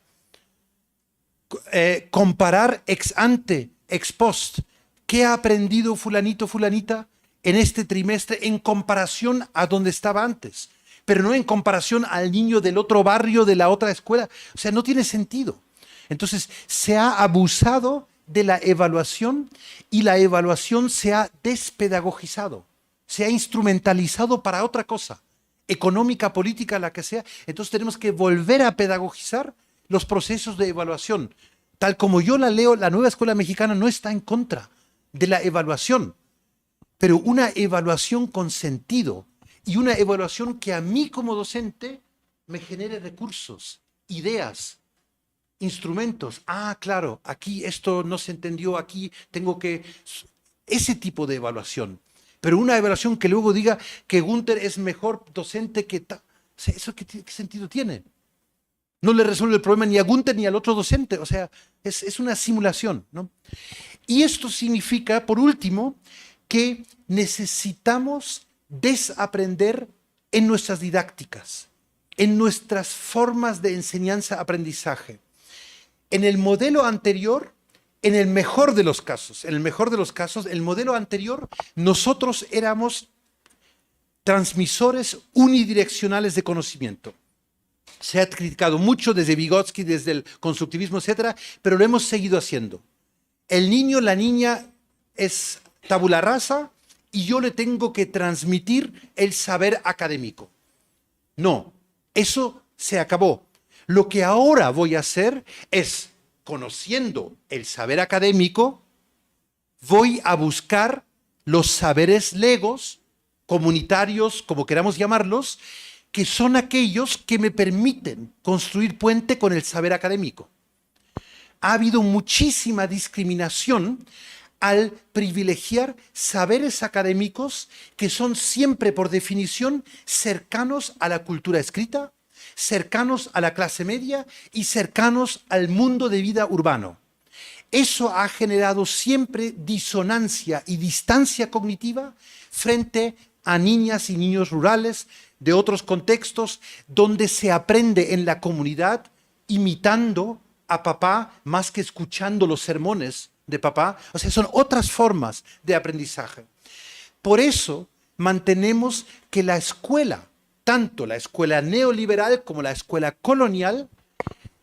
Comparar ex ante, ex post. ¿Qué ha aprendido fulanito, fulanita en este trimestre en comparación a donde estaba antes? Pero no en comparación al niño del otro barrio, de la otra escuela. O sea, no tiene sentido. Entonces, se ha abusado de la evaluación y la evaluación se ha despedagogizado, se ha instrumentalizado para otra cosa, económica, política, la que sea. Entonces tenemos que volver a pedagogizar los procesos de evaluación. Tal como yo la leo, la nueva escuela mexicana no está en contra de la evaluación, pero una evaluación con sentido y una evaluación que a mí como docente me genere recursos, ideas, instrumentos. Ah, claro, aquí esto no se entendió, aquí tengo que... Ese tipo de evaluación. Pero una evaluación que luego diga que Gunther es mejor docente que... ¿Eso qué sentido tiene? No le resuelve el problema ni a Gunther ni al otro docente. O sea, es una simulación, ¿no? Y esto significa, por último, que necesitamos desaprender en nuestras didácticas, en nuestras formas de enseñanza-aprendizaje. En el modelo anterior, en el mejor de los casos, el modelo anterior, nosotros éramos transmisores unidireccionales de conocimiento. Se ha criticado mucho desde Vygotsky, desde el constructivismo, etcétera, pero lo hemos seguido haciendo. El niño, la niña es tabula rasa y yo le tengo que transmitir el saber académico. No, eso se acabó. Lo que ahora voy a hacer es, conociendo el saber académico, voy a buscar los saberes legos, comunitarios, como queramos llamarlos, que son aquellos que me permiten construir puente con el saber académico. Ha habido muchísima discriminación al privilegiar saberes académicos que son siempre, por definición, cercanos a la cultura escrita, cercanos a la clase media y cercanos al mundo de vida urbano. Eso ha generado siempre disonancia y distancia cognitiva frente a niñas y niños rurales de otros contextos donde se aprende en la comunidad imitando a papá más que escuchando los sermones de papá. O sea, son otras formas de aprendizaje. Por eso mantenemos que la escuela, tanto la escuela neoliberal como la escuela colonial,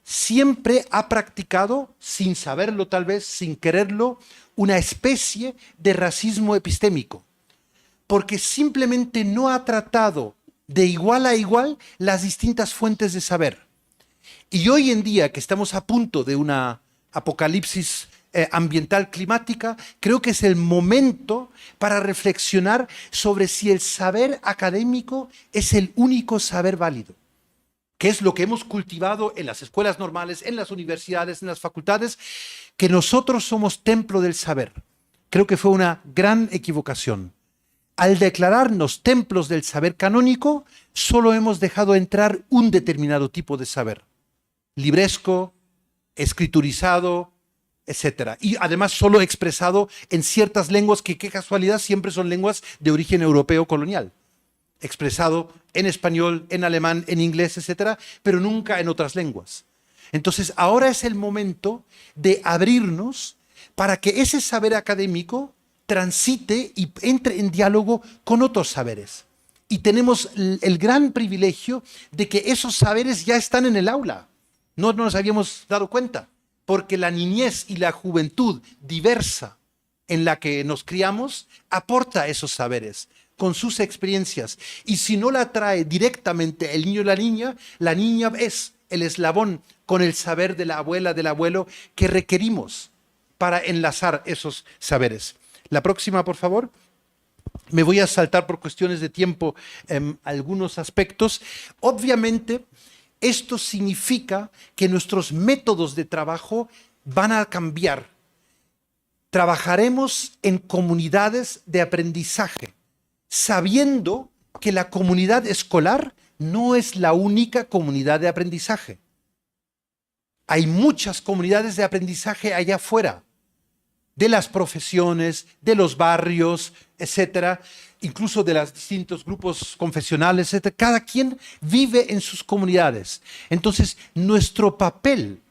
siempre ha practicado, sin saberlo tal vez, sin quererlo, una especie de racismo epistémico, porque simplemente no ha tratado de igual a igual las distintas fuentes de saber. Y hoy en día, que estamos a punto de una apocalipsis ambiental climática, creo que es el momento para reflexionar sobre si el saber académico es el único saber válido, que es lo que hemos cultivado en las escuelas normales, en las universidades, en las facultades, que nosotros somos templo del saber. Creo que fue una gran equivocación. Al declararnos templos del saber canónico, solo hemos dejado entrar un determinado tipo de saber, libresco, escriturizado, etcétera. Y además solo expresado en ciertas lenguas que, qué casualidad, siempre son lenguas de origen europeo colonial. Expresado en español, en alemán, en inglés, etcétera, pero nunca en otras lenguas. Entonces, ahora es el momento de abrirnos para que ese saber académico transite y entre en diálogo con otros saberes. Y tenemos el gran privilegio de que esos saberes ya están en el aula. No nos habíamos dado cuenta, porque la niñez y la juventud diversa en la que nos criamos aporta esos saberes con sus experiencias. Y si no la trae directamente el niño o la niña es el eslabón con el saber de la abuela, del abuelo, que requerimos para enlazar esos saberes. La próxima, por favor. Me voy a saltar por cuestiones de tiempo algunos aspectos. Obviamente, esto significa que nuestros métodos de trabajo van a cambiar. Trabajaremos en comunidades de aprendizaje, sabiendo que la comunidad escolar no es la única comunidad de aprendizaje. Hay muchas comunidades de aprendizaje allá afuera, de las profesiones, de los barrios, etcétera, incluso de los distintos grupos confesionales, etcétera. Cada quien vive en sus comunidades. Entonces, nuestro papel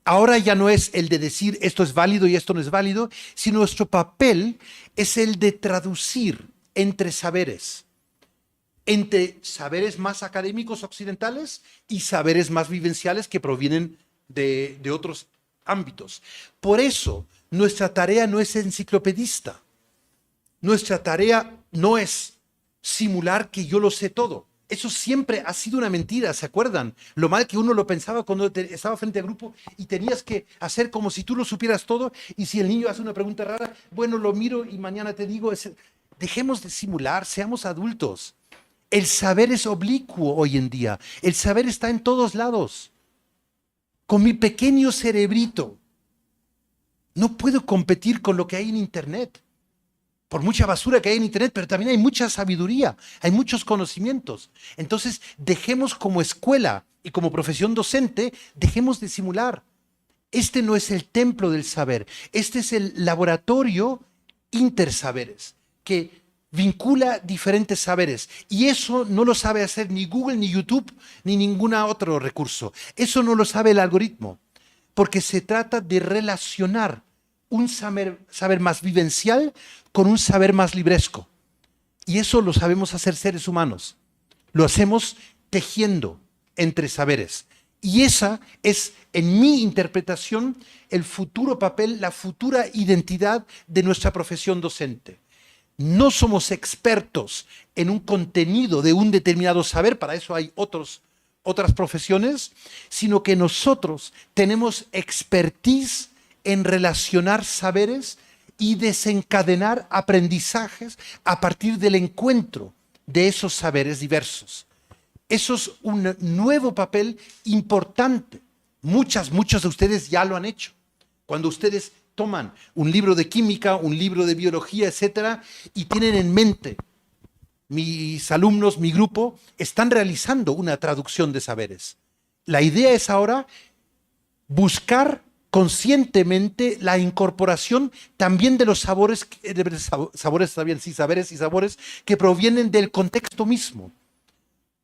ahora ya no es el de decir esto es válido y esto no es válido, sino nuestro papel es el de traducir entre saberes más académicos occidentales y saberes más vivenciales que provienen de otros ámbitos. Por eso, nuestra tarea no es enciclopedista. Nuestra tarea no es simular que yo lo sé todo. Eso siempre ha sido una mentira, ¿se acuerdan? Lo mal que uno lo pensaba cuando estaba frente al grupo y tenías que hacer como si tú lo supieras todo, y si el niño hace una pregunta rara, bueno, lo miro y mañana te digo. Dejemos de simular, seamos adultos. El saber es oblicuo hoy en día. El saber está en todos lados. Con mi pequeño cerebrito no puedo competir con lo que hay en Internet. Por mucha basura que hay en Internet, pero también hay mucha sabiduría, hay muchos conocimientos. Entonces, dejemos como escuela y como profesión docente, dejemos de simular. Este no es el templo del saber, este es el laboratorio intersaberes, que vincula diferentes saberes. Y eso no lo sabe hacer ni Google, ni YouTube, ni ningún otro recurso. Eso no lo sabe el algoritmo, porque se trata de relacionar un saber más vivencial con un saber más libresco. Y eso lo sabemos hacer seres humanos. Lo hacemos tejiendo entre saberes. Y esa es, en mi interpretación, el futuro papel, la futura identidad de nuestra profesión docente. No somos expertos en un contenido de un determinado saber, para eso hay otras profesiones, sino que nosotros tenemos expertise en relacionar saberes y desencadenar aprendizajes a partir del encuentro de esos saberes diversos. Eso es un nuevo papel importante. Muchos de ustedes ya lo han hecho. Cuando ustedes toman un libro de química, un libro de biología, etcétera, y tienen en mente, mis alumnos, mi grupo, están realizando una traducción de saberes. La idea es ahora buscar conscientemente la incorporación también de los saberes y sabores que provienen del contexto mismo,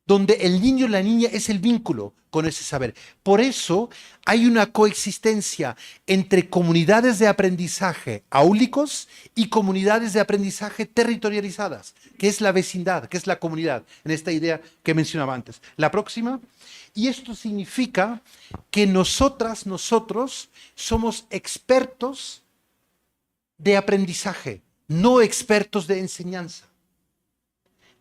donde el niño y la niña es el vínculo con ese saber. Por eso hay una coexistencia entre comunidades de aprendizaje áulicos y comunidades de aprendizaje territorializadas, que es la vecindad, que es la comunidad, en esta idea que mencionaba antes. La próxima. Y esto significa que nosotros somos expertos de aprendizaje, no expertos de enseñanza.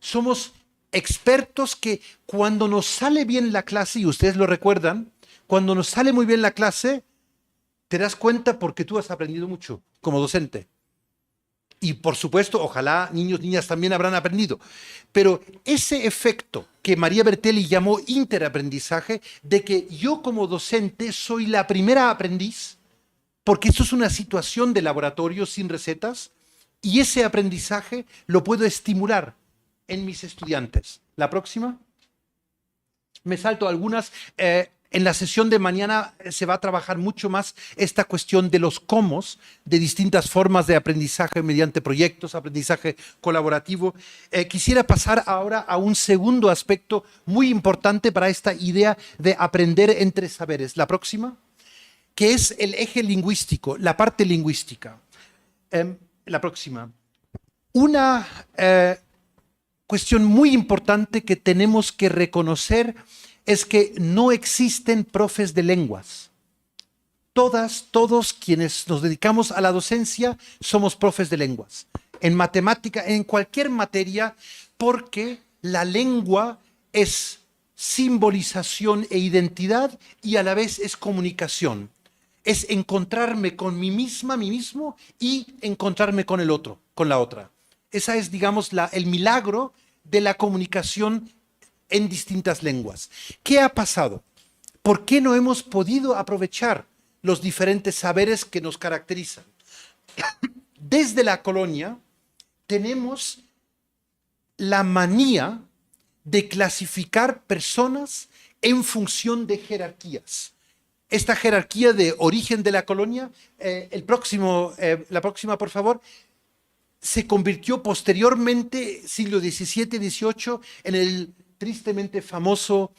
Somos expertos que cuando nos sale bien la clase, y ustedes lo recuerdan, cuando nos sale muy bien la clase, Te das cuenta porque tú has aprendido mucho como docente. Y por supuesto, ojalá niños, niñas también habrán aprendido. Pero ese efecto que María Bertelli llamó interaprendizaje, de que yo como docente soy la primera aprendiz, porque esto es una situación de laboratorio sin recetas, y ese aprendizaje lo puedo estimular en mis estudiantes. La próxima. Me salto algunas. En la sesión de mañana se va a trabajar mucho más esta cuestión de los cómo, de distintas formas de aprendizaje mediante proyectos, aprendizaje colaborativo. Quisiera pasar ahora a un segundo aspecto muy importante para esta idea de aprender entre saberes. La próxima, que es el eje lingüístico, la parte lingüística. La próxima. Una cuestión muy importante que tenemos que reconocer es que no existen profes de lenguas. Todos quienes nos dedicamos a la docencia somos profes de lenguas. En matemática, en cualquier materia, porque la lengua es simbolización e identidad y a la vez es comunicación. Es encontrarme con mí misma, mí mismo, y encontrarme con el otro, con la otra. Esa es, digamos, el milagro de la comunicación en distintas lenguas. ¿Qué ha pasado? ¿Por qué no hemos podido aprovechar los diferentes saberes que nos caracterizan? Desde la colonia tenemos la manía de clasificar personas en función de jerarquías. Esta jerarquía de origen de la colonia, la próxima, por favor, se convirtió posteriormente, siglo XVII-XVIII, en el tristemente famoso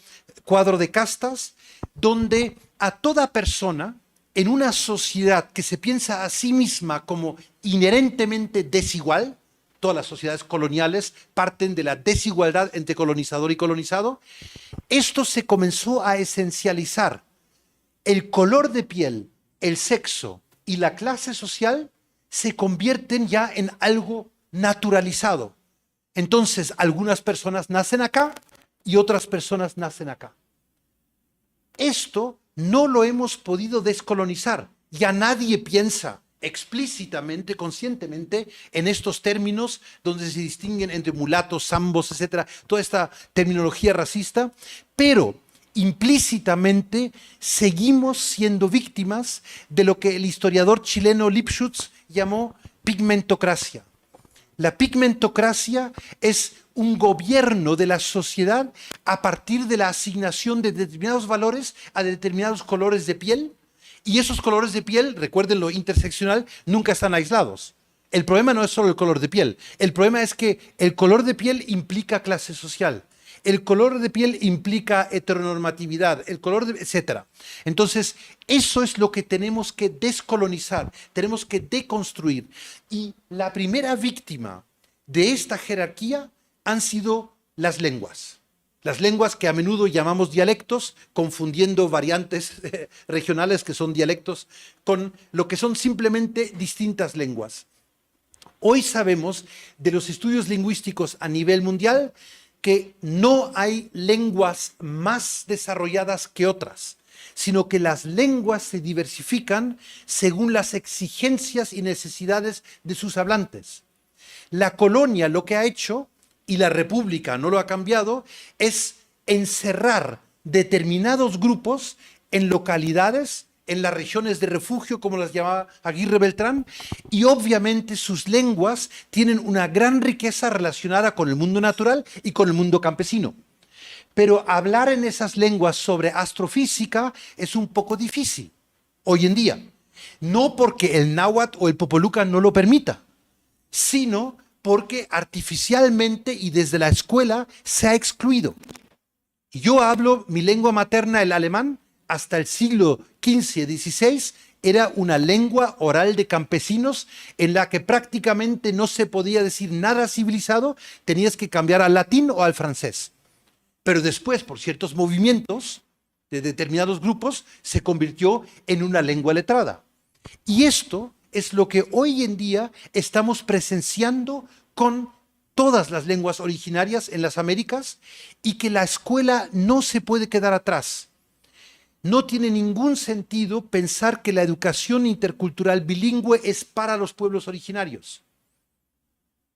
cuadro de castas, donde a toda persona en una sociedad que se piensa a sí misma como inherentemente desigual, todas las sociedades coloniales parten de la desigualdad entre colonizador y colonizado, esto se comenzó a esencializar. El color de piel, el sexo y la clase social se convierten ya en algo naturalizado. Entonces, algunas personas nacen acá y otras personas nacen acá. Esto no lo hemos podido descolonizar. Ya nadie piensa explícitamente, conscientemente, en estos términos donde se distinguen entre mulatos, zambos, etcétera, toda esta terminología racista, pero implícitamente seguimos siendo víctimas de lo que el historiador chileno Lipschutz llamó pigmentocracia. La pigmentocracia es un gobierno de la sociedad a partir de la asignación de determinados valores a determinados colores de piel, y esos colores de piel, recuerden lo interseccional, nunca están aislados. El problema no es solo el color de piel, el problema es que el color de piel implica clase social. El color de piel implica heteronormatividad, etcétera. Entonces, eso es lo que tenemos que descolonizar, tenemos que deconstruir. Y la primera víctima de esta jerarquía han sido las lenguas. Las lenguas que a menudo llamamos dialectos, confundiendo variantes regionales que son dialectos con lo que son simplemente distintas lenguas. Hoy sabemos de los estudios lingüísticos a nivel mundial que no hay lenguas más desarrolladas que otras, sino que las lenguas se diversifican según las exigencias y necesidades de sus hablantes. La colonia lo que ha hecho, y la república no lo ha cambiado, es encerrar determinados grupos en localidades, en las regiones de refugio, como las llamaba Aguirre Beltrán, y obviamente sus lenguas tienen una gran riqueza relacionada con el mundo natural y con el mundo campesino. Pero hablar en esas lenguas sobre astrofísica es un poco difícil hoy en día. No porque el náhuatl o el popoluca no lo permita, sino porque artificialmente y desde la escuela se ha excluido. Y yo hablo mi lengua materna, el alemán, hasta el siglo XV-XVI, era una lengua oral de campesinos en la que prácticamente no se podía decir nada civilizado, tenías que cambiar al latín o al francés. Pero después, por ciertos movimientos de determinados grupos, se convirtió en una lengua letrada. Y esto es lo que hoy en día estamos presenciando con todas las lenguas originarias en las Américas, y que la escuela no se puede quedar atrás. No tiene ningún sentido pensar que la educación intercultural bilingüe es para los pueblos originarios,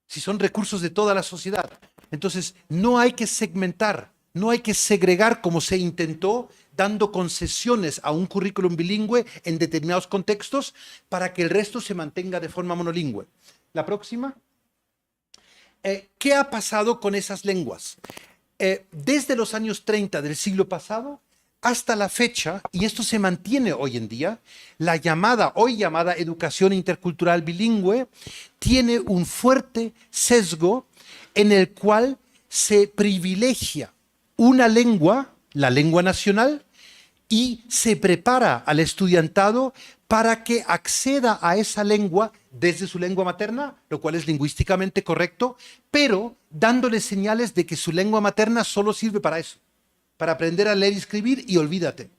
si son recursos de toda la sociedad. Entonces, no hay que segmentar, no hay que segregar como se intentó, dando concesiones a un currículum bilingüe en determinados contextos para que el resto se mantenga de forma monolingüe. La próxima. ¿Qué ha pasado con esas lenguas? Desde los años 30 del siglo pasado hasta la fecha, y esto se mantiene hoy en día, la hoy llamada educación intercultural bilingüe tiene un fuerte sesgo en el cual se privilegia una lengua, la lengua nacional, y se prepara al estudiantado para que acceda a esa lengua desde su lengua materna, lo cual es lingüísticamente correcto, pero dándole señales de que su lengua materna solo sirve para eso, para aprender a leer y escribir, y olvídate.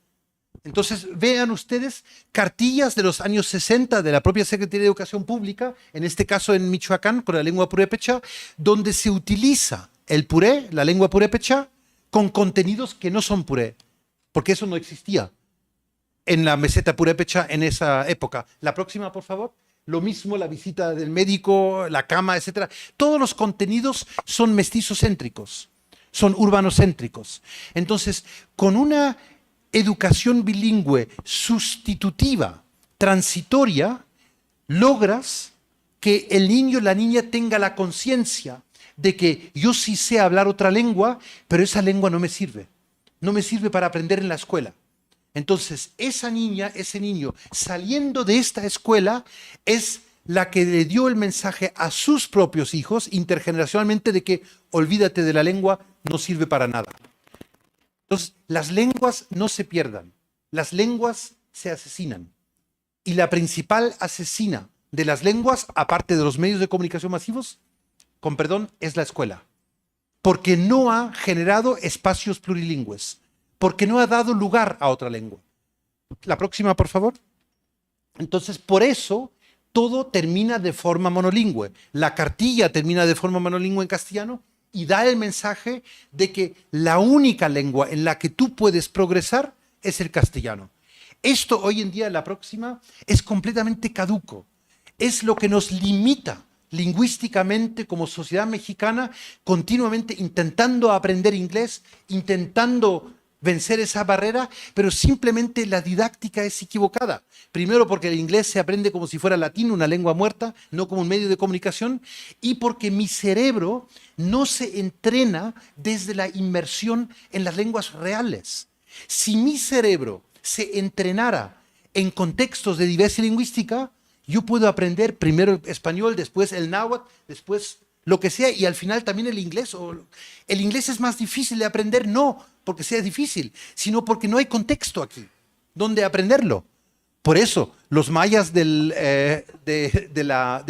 Entonces, vean ustedes cartillas de los años 60 de la propia Secretaría de Educación Pública, en este caso en Michoacán, con la lengua purépecha, donde se utiliza el puré, la lengua purépecha, con contenidos que no son puré, porque eso no existía en la meseta purépecha en esa época. La próxima, por favor. Lo mismo la visita del médico, la cama, etc. Todos los contenidos son mestizocéntricos, son urbanocéntricos. Entonces, con una educación bilingüe sustitutiva, transitoria, logras que el niño o la niña tenga la conciencia de que yo sí sé hablar otra lengua, pero esa lengua no me sirve. No me sirve para aprender en la escuela. Entonces, esa niña, ese niño, saliendo de esta escuela, es la que le dio el mensaje a sus propios hijos, intergeneracionalmente, de que olvídate de la lengua, no sirve para nada. Entonces, las lenguas no se pierdan, las lenguas se asesinan. Y la principal asesina de las lenguas, aparte de los medios de comunicación masivos, con perdón, es la escuela. Porque no ha generado espacios plurilingües, porque no ha dado lugar a otra lengua. La próxima, por favor. Entonces, por eso, todo termina de forma monolingüe. La cartilla termina de forma monolingüe en castellano y da el mensaje de que la única lengua en la que tú puedes progresar es el castellano. Esto hoy en día, la próxima, es completamente caduco. Es lo que nos limita lingüísticamente como sociedad mexicana, continuamente intentando aprender inglés, intentando vencer esa barrera, pero simplemente la didáctica es equivocada. Primero porque el inglés se aprende como si fuera latín, una lengua muerta, no como un medio de comunicación, y porque mi cerebro no se entrena desde la inmersión en las lenguas reales. Si mi cerebro se entrenara en contextos de diversidad lingüística, yo puedo aprender primero el español, después el náhuatl, después lo que sea, y al final también el inglés. ¿El inglés es más difícil de aprender? No porque sea difícil, sino porque no hay contexto aquí donde aprenderlo. Por eso, los mayas de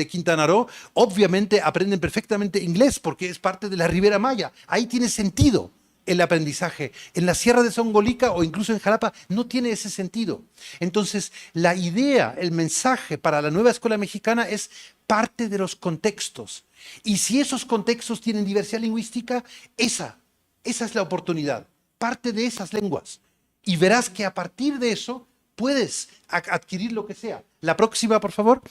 Quintana Roo obviamente aprenden perfectamente inglés porque es parte de la Ribera Maya. Ahí tiene sentido el aprendizaje. En la Sierra de Songolica o incluso en Jalapa no tiene ese sentido. Entonces, la idea, el mensaje para la nueva escuela mexicana es parte de los contextos. Y si esos contextos tienen diversidad lingüística, esa es la oportunidad. Parte de esas lenguas. Y verás que a partir de eso puedes adquirir lo que sea. La próxima, por favor.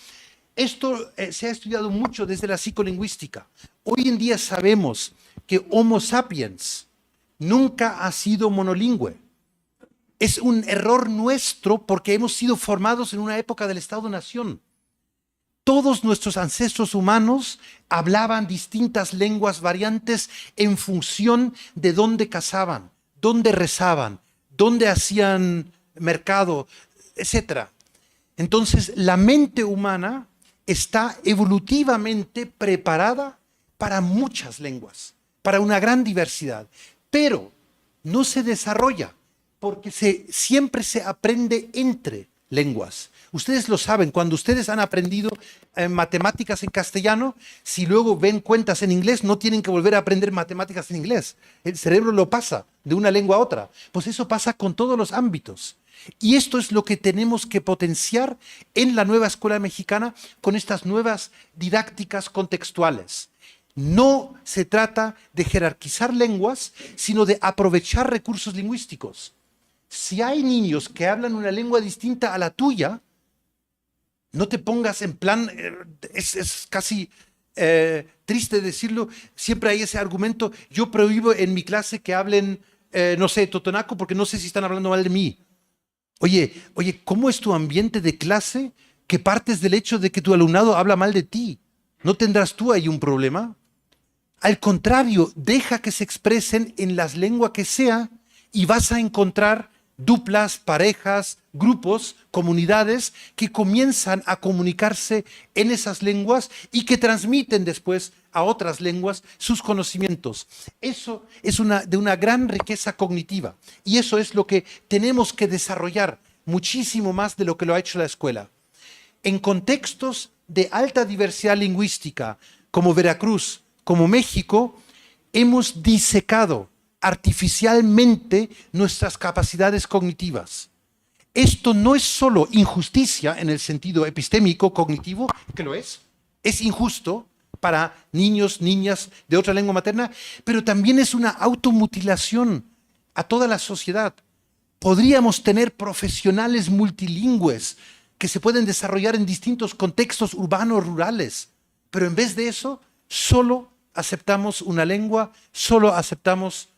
Esto se ha estudiado mucho desde la psicolingüística. Hoy en día sabemos que Homo sapiens nunca ha sido monolingüe. Es un error nuestro porque hemos sido formados en una época del Estado-Nación. Todos nuestros ancestros humanos hablaban distintas lenguas variantes en función de dónde cazaban, dónde rezaban, dónde hacían mercado, etc. Entonces, la mente humana está evolutivamente preparada para muchas lenguas, para una gran diversidad, pero no se desarrolla porque siempre se aprende entre lenguas. Ustedes lo saben, cuando ustedes han aprendido matemáticas en castellano, si luego ven cuentas en inglés, no tienen que volver a aprender matemáticas en inglés. El cerebro lo pasa de una lengua a otra. Pues eso pasa con todos los ámbitos. Y esto es lo que tenemos que potenciar en la nueva escuela mexicana con estas nuevas didácticas contextuales. No se trata de jerarquizar lenguas, sino de aprovechar recursos lingüísticos. Si hay niños que hablan una lengua distinta a la tuya, no te pongas en plan, es casi triste decirlo, siempre hay ese argumento, yo prohíbo en mi clase que hablen, no sé, totonaco, porque no sé si están hablando mal de mí. Oye, ¿cómo es tu ambiente de clase que partes del hecho de que tu alumnado habla mal de ti? ¿No tendrás tú ahí un problema? Al contrario, deja que se expresen en las lenguas que sea y vas a encontrar duplas, parejas, grupos, comunidades que comienzan a comunicarse en esas lenguas y que transmiten después a otras lenguas sus conocimientos. Eso es de una gran riqueza cognitiva y eso es lo que tenemos que desarrollar muchísimo más de lo que lo ha hecho la escuela. En contextos de alta diversidad lingüística, como Veracruz, como México, hemos disecado artificialmente nuestras capacidades cognitivas. Esto no es solo injusticia en el sentido epistémico, cognitivo, que lo es injusto para niños, niñas de otra lengua materna, pero también es una automutilación a toda la sociedad. Podríamos tener profesionales multilingües que se pueden desarrollar en distintos contextos urbanos, rurales, pero en vez de eso, solo aceptamos una lengua, solo aceptamos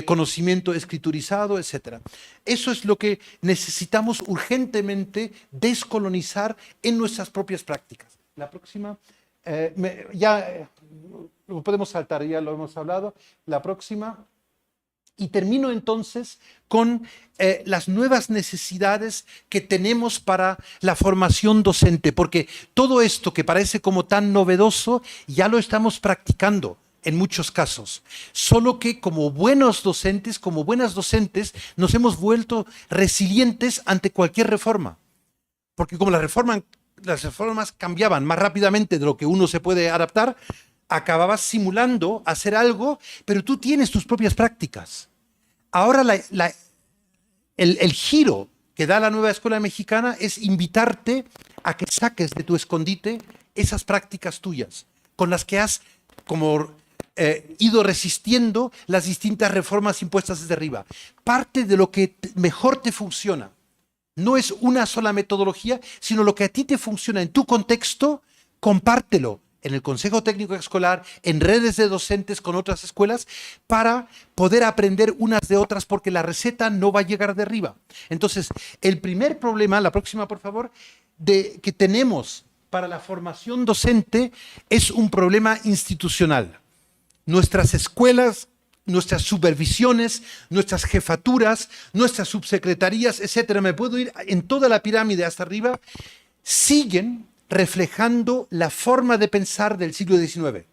conocimiento escriturizado, etc. Eso es lo que necesitamos urgentemente descolonizar en nuestras propias prácticas. La próxima, lo podemos saltar, ya lo hemos hablado. La próxima. Y termino entonces con las nuevas necesidades que tenemos para la formación docente, porque todo esto que parece como tan novedoso ya lo estamos practicando en muchos casos, solo que como buenos docentes, como buenas docentes, nos hemos vuelto resilientes ante cualquier reforma, porque como las reformas cambiaban más rápidamente de lo que uno se puede adaptar, acababas simulando hacer algo, pero tú tienes tus propias prácticas. Ahora el giro que da la nueva escuela mexicana es invitarte a que saques de tu escondite esas prácticas tuyas, con las que has como ido resistiendo las distintas reformas impuestas desde arriba. Parte de lo que mejor te funciona no es una sola metodología, sino lo que a ti te funciona en tu contexto, compártelo en el Consejo Técnico Escolar, en redes de docentes con otras escuelas, para poder aprender unas de otras, porque la receta no va a llegar de arriba. Entonces, el primer problema, la próxima por favor, que tenemos para la formación docente es un problema institucional. Nuestras escuelas, nuestras supervisiones, nuestras jefaturas, nuestras subsecretarías, etcétera, me puedo ir en toda la pirámide hasta arriba, siguen reflejando la forma de pensar del siglo XIX.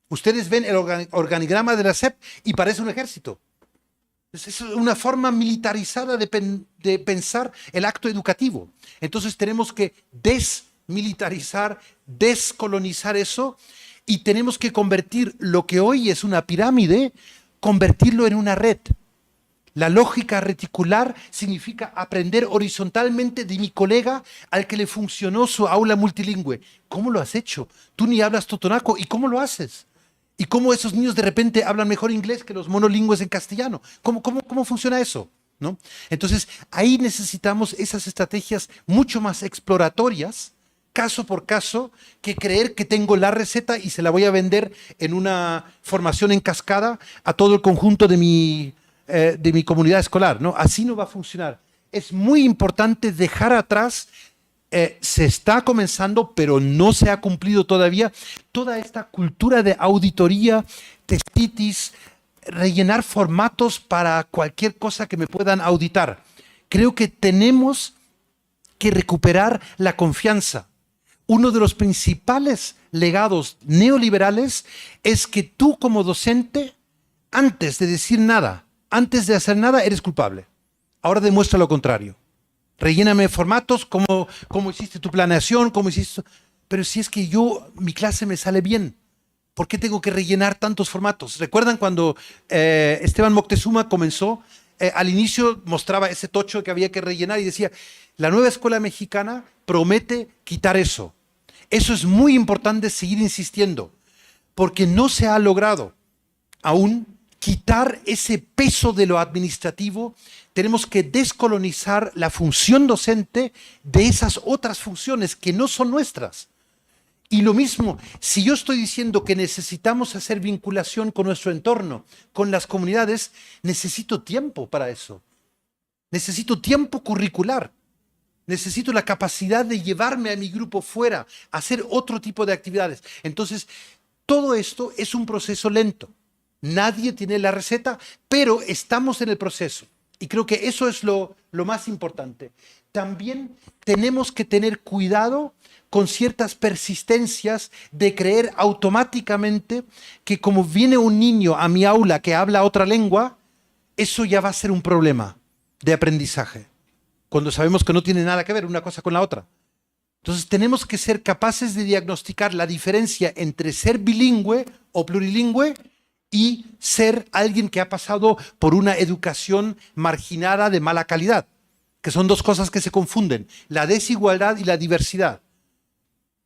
Ustedes ven el organigrama de la SEP y parece un ejército. Es una forma militarizada de pensar el acto educativo. Entonces tenemos que desmilitarizar, descolonizar eso y tenemos que convertir lo que hoy es una pirámide, convertirlo en una red. La lógica reticular significa aprender horizontalmente de mi colega al que le funcionó su aula multilingüe. ¿Cómo lo has hecho? Tú ni hablas totonaco. ¿Y cómo lo haces? ¿Y cómo esos niños de repente hablan mejor inglés que los monolingües en castellano? ¿Cómo funciona eso? ¿No? Entonces, ahí necesitamos esas estrategias mucho más exploratorias, caso por caso, que creer que tengo la receta y se la voy a vender en una formación en cascada a todo el conjunto de mi comunidad escolar, ¿no? Así no va a funcionar. Es muy importante dejar atrás, se está comenzando, pero no se ha cumplido todavía, toda esta cultura de auditoría, testitis, rellenar formatos para cualquier cosa que me puedan auditar. Creo que tenemos que recuperar la confianza. Uno de los principales legados neoliberales es que tú como docente, antes de decir nada, antes de hacer nada, eres culpable. Ahora demuestra lo contrario. Relléname formatos, cómo hiciste tu planeación, cómo hiciste... Pero si es que mi clase me sale bien, ¿por qué tengo que rellenar tantos formatos? ¿Recuerdan cuando Esteban Moctezuma comenzó? Al inicio mostraba ese tocho que había que rellenar y decía, la nueva escuela mexicana promete quitar eso. Eso es muy importante seguir insistiendo, porque no se ha logrado aún quitar ese peso de lo administrativo, tenemos que descolonizar la función docente de esas otras funciones que no son nuestras. Y lo mismo, si yo estoy diciendo que necesitamos hacer vinculación con nuestro entorno, con las comunidades, necesito tiempo para eso. Necesito tiempo curricular. Necesito la capacidad de llevarme a mi grupo fuera, a hacer otro tipo de actividades. Entonces, todo esto es un proceso lento. Nadie tiene la receta, pero estamos en el proceso. Y creo que eso es lo más importante. También tenemos que tener cuidado con ciertas persistencias de creer automáticamente que como viene un niño a mi aula que habla otra lengua, eso ya va a ser un problema de aprendizaje, cuando sabemos que no tiene nada que ver una cosa con la otra. Entonces tenemos que ser capaces de diagnosticar la diferencia entre ser bilingüe o plurilingüe y ser alguien que ha pasado por una educación marginada de mala calidad, que son dos cosas que se confunden, la desigualdad y la diversidad.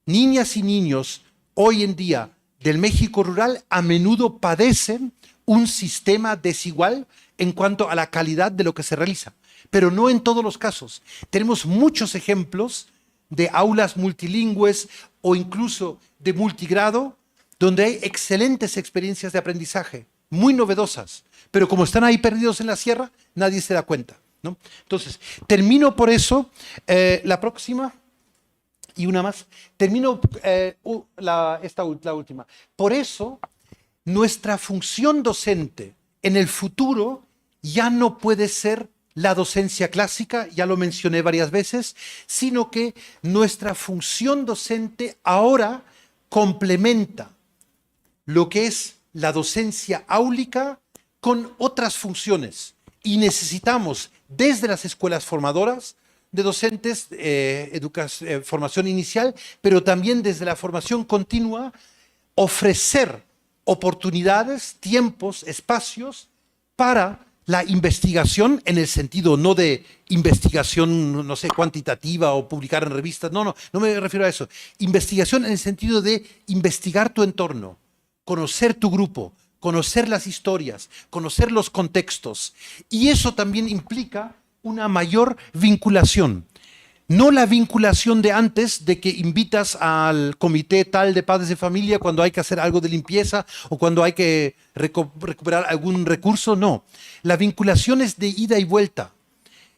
Niñas y niños hoy en día del México rural a menudo padecen un sistema desigual en cuanto a la calidad de lo que se realiza, pero no en todos los casos. Tenemos muchos ejemplos de aulas multilingües o incluso de multigrado, donde hay excelentes experiencias de aprendizaje, muy novedosas, pero como están ahí perdidos en la sierra, nadie se da cuenta, ¿no? Entonces, termino por eso, la próxima y una más, termino la última. Por eso, nuestra función docente en el futuro ya no puede ser la docencia clásica, ya lo mencioné varias veces, sino que nuestra función docente ahora complementa lo que es la docencia áulica con otras funciones. Y necesitamos, desde las escuelas formadoras de docentes, formación inicial, pero también desde la formación continua, ofrecer oportunidades, tiempos, espacios para la investigación en el sentido no de investigación, no sé, cuantitativa o publicar en revistas, no me refiero a eso. Investigación en el sentido de investigar tu entorno, conocer tu grupo, conocer las historias, conocer los contextos. Y eso también implica una mayor vinculación. No la vinculación de antes, de que invitas al comité tal de padres de familia cuando hay que hacer algo de limpieza o cuando hay que recuperar algún recurso, no. La vinculación es de ida y vuelta.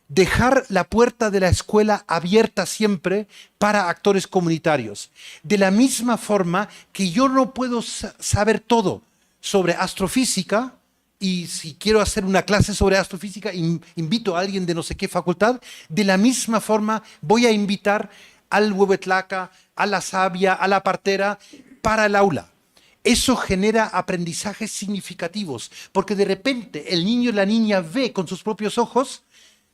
Dejar la puerta de la escuela abierta siempre para actores comunitarios. De la misma forma que yo no puedo saber todo sobre astrofísica, y si quiero hacer una clase sobre astrofísica, invito a alguien de no sé qué facultad, de la misma forma voy a invitar al huehuetlaca, a la sabia, a la partera, para el aula. Eso genera aprendizajes significativos, porque de repente el niño y la niña ve con sus propios ojos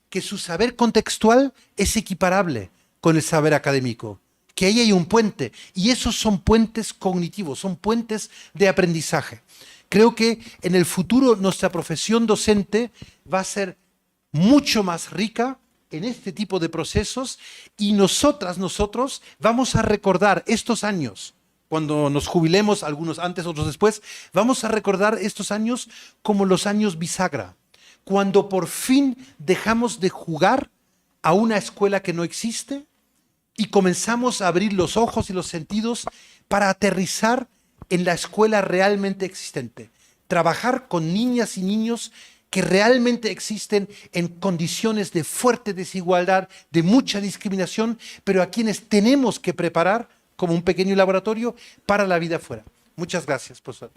que su saber contextual es equiparable con el saber académico, que ahí hay un puente, y esos son puentes cognitivos, son puentes de aprendizaje. Creo que en el futuro nuestra profesión docente va a ser mucho más rica en este tipo de procesos y nosotros vamos a recordar estos años, cuando nos jubilemos, algunos antes, otros después, vamos a recordar estos años como los años bisagra, cuando por fin dejamos de jugar a una escuela que no existe y comenzamos a abrir los ojos y los sentidos para aterrizar en la escuela realmente existente. Trabajar con niñas y niños que realmente existen en condiciones de fuerte desigualdad, de mucha discriminación, pero a quienes tenemos que preparar como un pequeño laboratorio para la vida afuera. Muchas gracias, profesor.